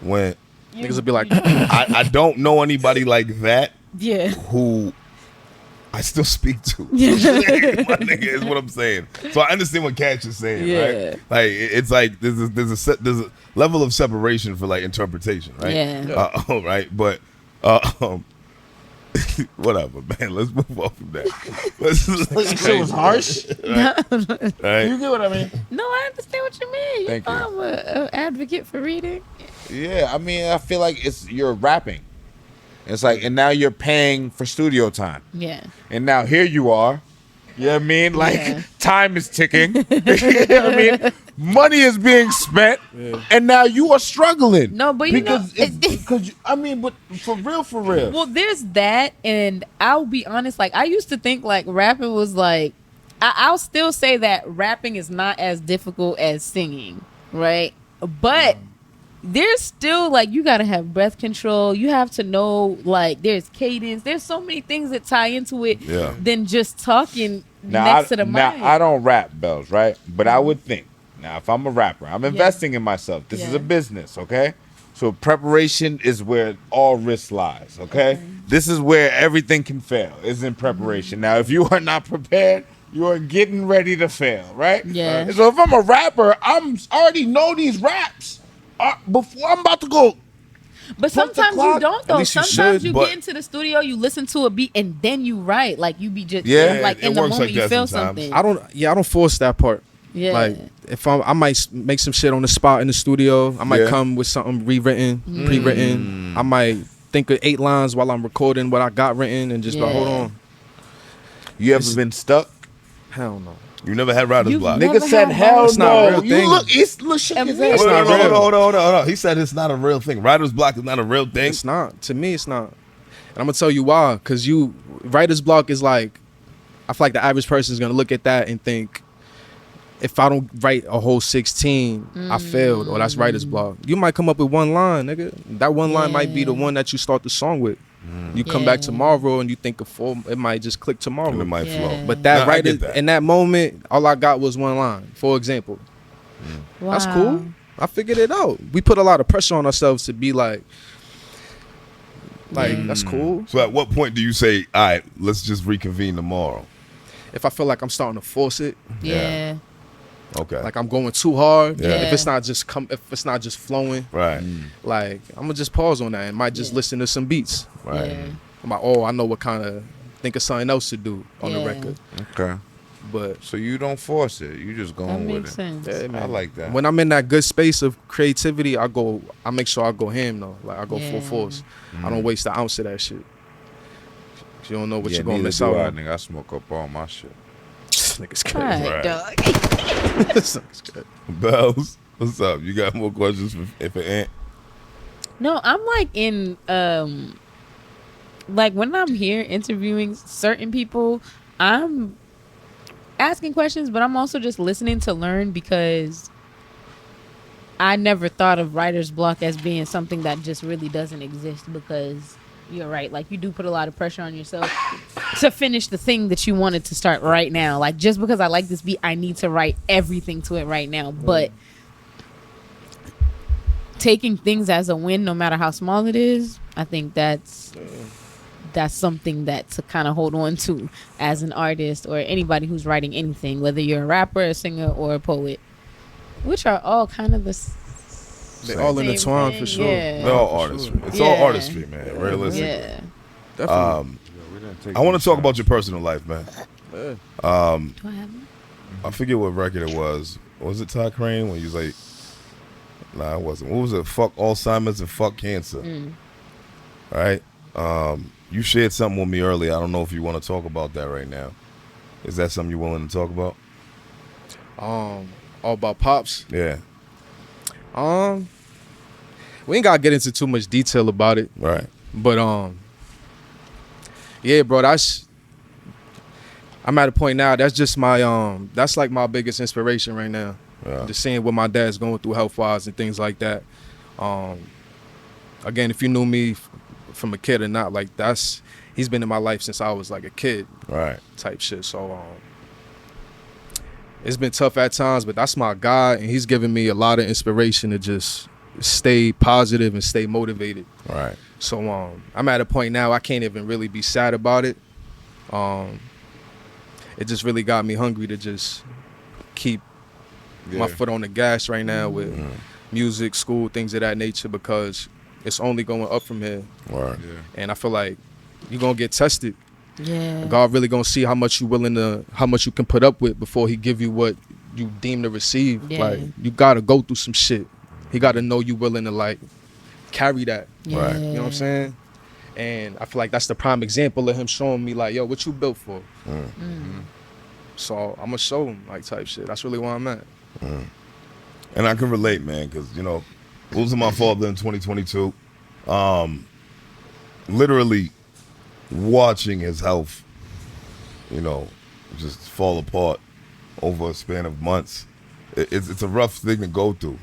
went Niggas would be like, I don't know anybody like that Yeah. who I still speak to. My nigga is what I'm saying. So I understand what Cash is saying, Yeah. right? Like it's like there's a level of separation for like interpretation, right? Yeah. Right, but whatever, man. Let's move on from that. It was harsh. Right? You get what I mean? No, I understand what you mean. Thank you. I'm an advocate for reading. Yeah, I mean, I feel like you're rapping. It's like, and now you're paying for studio time. Yeah. And now here you are. You know what I mean? Like, Yeah. time is ticking. You know what I mean? Money is being spent. And now you are struggling. No, but you know, because I mean, but for real. well, there's that, and I'll be honest. Like, I used to think like rapping was like, I'll still say that rapping is not as difficult as singing, right? But there's still like, you gotta have breath control. You have to know, like, there's cadence. There's so many things that tie into it than just talking next to the mic. Now, I don't rap, Bells, right? But I would think, now, if I'm a rapper, I'm investing in myself. This is a business, okay? So preparation is where all risk lies, okay? This is where everything can fail, is in preparation. Now, if you are not prepared, you are getting ready to fail, right? Yeah. So if I'm a rapper, I already know these raps before I'm about to go. But Put the sometimes clock- you don't At though. least you Sometimes should, you but- get into the studio, you listen to a beat, and then you write. Like you be just like it in the works moment like you that feel sometimes. something. I don't force that part. Yeah. Like if I might make some shit on the spot in the studio. I might come with something rewritten, pre-written. I might think of 8 lines while I'm recording what I got written and just be like, hold on. You ever been stuck? Hell no. You never had writer's You've block. never Nigga said, had hell It's not a no. real You thing. look shake his Hold ass. It's not real. Hold on. He said it's not a real thing. Writer's block is not a real thing. It's not. To me, it's not. And I'm gonna tell you why. Because writer's block is like, I feel like the average person is gonna look at that and think, if I don't write a whole 16, I failed, or that's writer's block. You might come up with one line, nigga. That one line might be the one that you start the song with. You come back tomorrow and you think of 4, it might just click tomorrow. And it might flow. But that Nah, I writer, get that. in that moment, all I got was one line. For example, that's cool. I figured it out. We put a lot of pressure on ourselves to be like that's cool. So at what point do you say, all right, let's just reconvene tomorrow? If I feel like I'm starting to force it, Yeah. Okay. like I'm going too hard. Yeah. If it's not just flowing, right. like I'm gonna just pause on that and might just listen to some beats. Right. Yeah. I'm like, oh, I know what kind of think of something else to do on the Yeah. record. Okay. But So you don't force it. You just go That on with makes it. sense. yeah, man. I like that. When I'm in that good space of creativity, I make sure I go ham though. Like I go Yeah. full force. I don't waste an ounce of that shit. You don't know what Yeah, you're gonna neither miss do out I, on. nigga. I smoke up all my shit. Niggas All crazy. right, dog. This nigga's good. Bells, what's up? You got more questions for Ant? No, I'm like in like when I'm here interviewing certain people, I'm asking questions, but I'm also just listening to learn because I never thought of writer's block as being something that just really doesn't exist, because you're right. Like you do put a lot of pressure on yourself to finish the thing that you wanted to start right now. Like just because I like this beat, I need to write everything to it right now. But taking things as a win, no matter how small it is, I think that's something that to kind of hold on to as an artist or anybody who's writing anything, whether you're a rapper, a singer, or a poet, which are all kind of the They all same intertwined thing, for sure. yeah. They're all artistry. It's all Yeah. artistry, man. Realistically. Yeah. Definitely. I want to talk about your personal life, man. Do I have them? I forget what record it was. Was it Todd Crane when he was like, nah, it wasn't. What was it? Fuck Alzheimer's and fuck cancer. All right. You shared something with me earlier. I don't know if you want to talk about that right now. Is that something you're willing to talk about? All about Pops. Yeah. We ain't gotta get into too much detail about it, Right. but yeah, bro. I'm at a point now. That's just my that's like my biggest inspiration right now. Yeah. Just seeing what my dad's going through health wise and things like that. Again, if you knew me from a kid or not, like he's been in my life since I was like a kid, Right. type shit. So it's been tough at times, but that's my guy, and he's given me a lot of inspiration to just stay positive and stay motivated. Right. So I'm at a point now I can't even really be sad about it. It just really got me hungry to just keep my foot on the gas right now with music, school, things of that nature, because it's only going up from here. Right. Yeah. And I feel like you're gonna get tested. Yeah. God really gonna see how much you can put up with before he give you what you deem to receive. Yeah. Like, you gotta go through some shit. He gotta know you willing to like carry that. Yeah. Right. You know what I'm saying? And I feel like that's the prime example of him showing me like, yo, what you built for? So I'm gonna show him, like, type shit. That's really where I'm at. And I can relate, man, because, you know, losing my father in 2022, literally watching his health, you know, just fall apart over a span of months. It's a rough thing to go through.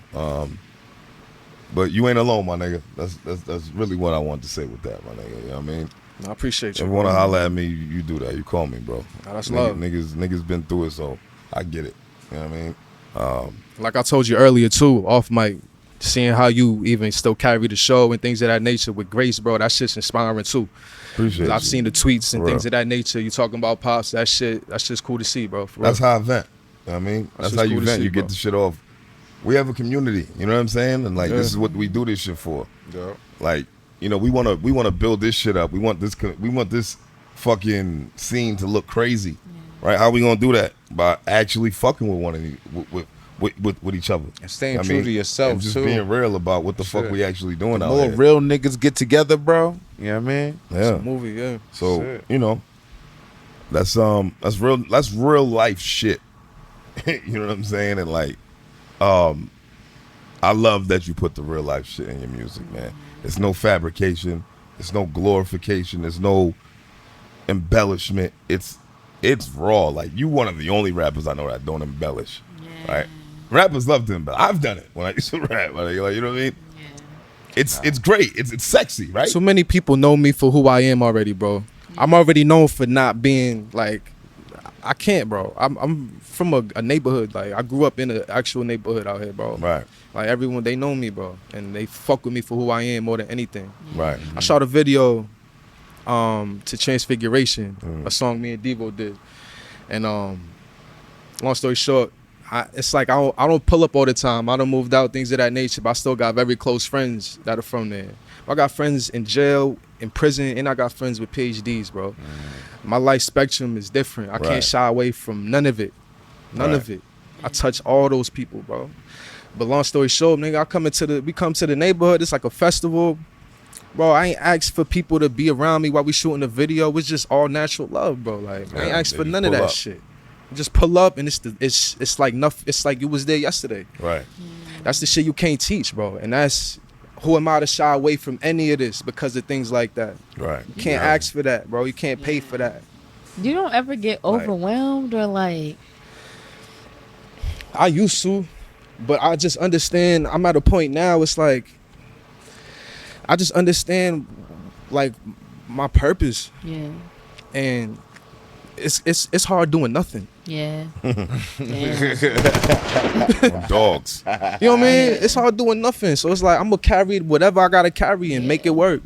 But you ain't alone, my nigga. That's really what I want to say with that, my nigga. You know what I mean? I appreciate you. If you want to holler at me, you do that. You call me, bro. That's love. Niggas been through it, so I get it. You know what I mean? Like I told you earlier too, off mic, seeing how you even still carry the show and things of that nature with grace, bro, that shit's inspiring too. Appreciate I've you. seen the tweets and For things real. of that nature. You talking about Pops, that's just cool to see, bro. For That's real. how I vent. You know what I mean? That's just how you cool to vent. see, You bro. get the shit off. We have a community, you know what I'm saying? And like, this is what we do this shit for. Yeah. Like, you know, we wanna build this shit up. We want this fucking scene to look crazy, right? How we gonna do that? By actually fucking with one of with each other, And staying I true mean, to yourself, and just too. being real about what the fuck Shit. we actually doing The out more here. real niggas get together, bro. You know what I mean? Yeah. Movie, yeah. So Shit. you know, that's real life shit. You know what I'm saying? And like, I love that you put the real life shit in your music, man. It's no fabrication. It's no glorification. There's no embellishment. It's raw. Like, you one of the only rappers I know that don't embellish. Right? Rappers love to embellish. I've done it when I used to rap. Like, you know what I mean? It's great. It's sexy, right? So many people know me for who I am already, bro. I'm already known for not being like, I can't, bro. I'm from a neighborhood. Like, I grew up in an actual neighborhood out here, bro. Right. Like, everyone, they know me, bro, and they fuck with me for who I am more than anything. Right. I shot a video to Transfiguration, a song me and Devo did, and long story short, it's like I don't pull up all the time. I done moved out, things of that nature, but I still got very close friends that are from there. I got friends in jail, in prison, and I got friends with PhDs, bro. My life spectrum is different. I Right. can't shy away from none of it. None of it. I touch all those people, bro. But long story short, nigga, we come to the neighborhood. It's like a festival. Bro, I ain't asked for people to be around me while we shooting the video. It's just all natural love, bro. Like, I ain't Yeah, asked they for just none of pull that up. shit. Just pull up and it's like nothing. It's like you was there yesterday. Right. That's the shit you can't teach, bro. And that's, who am I to shy away from any of this because of things like that? Right. You can't ask for that, bro. You can't pay for that. You don't ever get overwhelmed or like, I used to, but I just understand. I'm at a point now, it's like, I just understand, like, my purpose. yeah, And it's hard doing nothing. yeah, Dogs. You know what I mean? It's hard doing nothing. So it's like, I'm gonna carry whatever I gotta carry and make it work.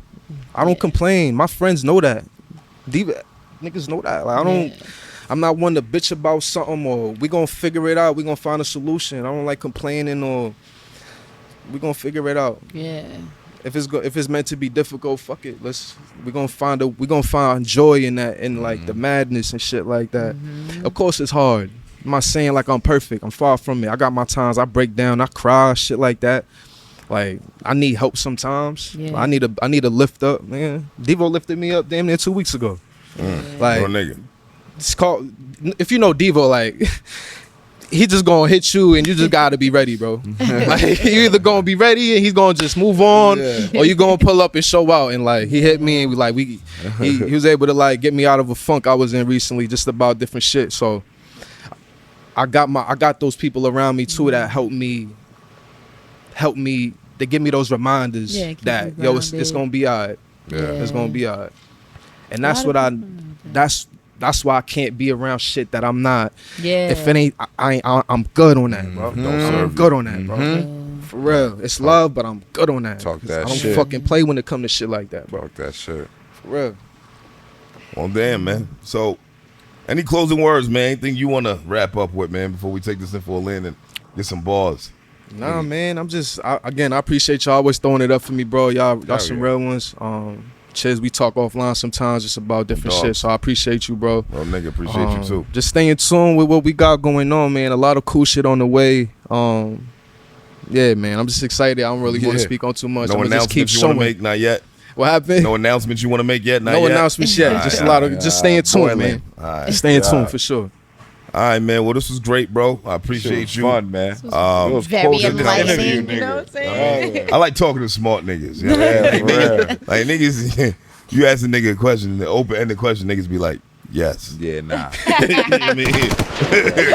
I don't complain. My friends know that. Niggas know that. Like, I'm not one to bitch about something, or we gonna figure it out. We gonna find a solution. I don't like complaining, or we gonna figure it out. yeah. If it's meant to be difficult, fuck it. We gonna find joy in that, in like the madness and shit like that. Of course it's hard. I'm not saying like I'm perfect. I'm far from it. I got my times. I break down. I cry. Shit like that. Like, I need help sometimes. Yeah. I need a lift up, man. Devo lifted me up damn near 2 weeks ago. Like, Bro, nigga. it's called. If you know Devo, like, he just gonna hit you, and you just gotta be ready, bro. Like, you either gonna be ready and he's gonna just move on, or you gonna pull up and show out. And like, he hit me, and he was able to like get me out of a funk I was in recently, just about different shit. So I got those people around me too that help me. They give me those reminders keep that you yo, it's grounded. gonna be alright. Yeah. It's gonna be alright. And that's what that's why I can't be around shit that I'm not. Yeah. If it ain't, I'm good on that, bro. I'm good on that, bro. For real. It's love, but I'm good on that. Talk that I don't shit. fucking play when it comes to shit like that, bro. Fuck that shit. For real. Well, damn, man. So, any closing words, man? Anything you want to wrap up with, man, before we take this in for a land and get some bars? Nah, man. I'm just, I appreciate y'all always throwing it up for me, bro. Y'all some yeah. real ones. Chiz, we talk offline sometimes just about different Dog. shit. So I appreciate you, bro. Well, nigga, appreciate you too. Just stay in tune with what we got going on, man. A lot of cool shit on the way. Yeah, man. I'm just excited. I don't really want to Yeah. speak on too much. No I'm gonna just keep announcements you want showing. to make? Not yet. What happened? No announcements you want to make yet? Not No yet. announcements yet. Just a lot of, just stay in tune, man. All right. Just stay in tune for sure. All right, man. Well, this was great, bro. I appreciate you. Fun, man. It was Very close to this enlightening, interview, you know what I'm saying? I like talking to smart niggas. You know? Like niggas, you ask a nigga a question, the open-ended question, niggas be like, yes. Yeah, nah. You know what I mean? You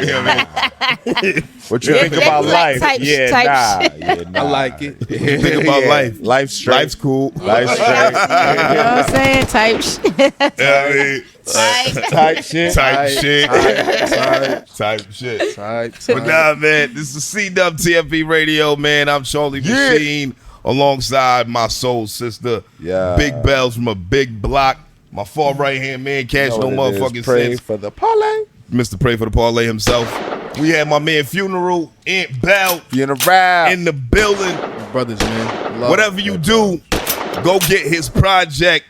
know what I mean? What you Yeah, think they about be like life? type- Yeah, type nah. shit. Yeah, nah. I like it. What you think about Yeah. life? Life's straight. Life's cool. Life's straight. You know what I'm saying? Type shit. You know what I mean? Type shit. Type shit. Type. Type shit. Type. But nah, man, this is CWTFB Radio, man. I'm Charlie Machine alongside my soul sister, Yeah. Big Bells from a big block. My far right hand man, Cash Know No what it is. Motherfucking Pray Sense. for the parlay. Mr. Pray for the Parlay himself. We had my man Funeral, Aunt Bell Funeral. in the building. Brothers, man. Love. Whatever you do, go get his project.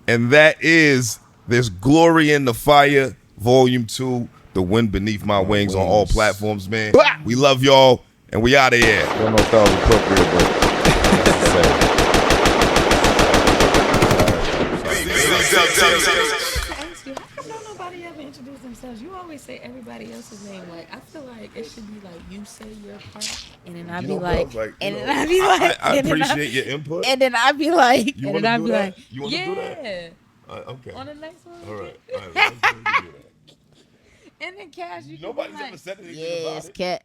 And that is There's Glory in the Fire, Volume 2, The Wind Beneath My Wings on all platforms, man. We love y'all, and we out of here. Don't know if that was appropriate, but Ask you, how come don't nobody ever introduce themselves? You always say everybody else's name. Like, I feel like it should be like you say your part, and then I'd You be know, like, bro, like, and you then know, I'd be like, I and then appreciate your input. and then I'd be like, You and wanna then I'd do be that? like, You wanna do that? yeah. Okay. On the next one. All right. All right. Let's do that. And then Cash, you can Nobody's be like, ever said anything yes, about it. cat.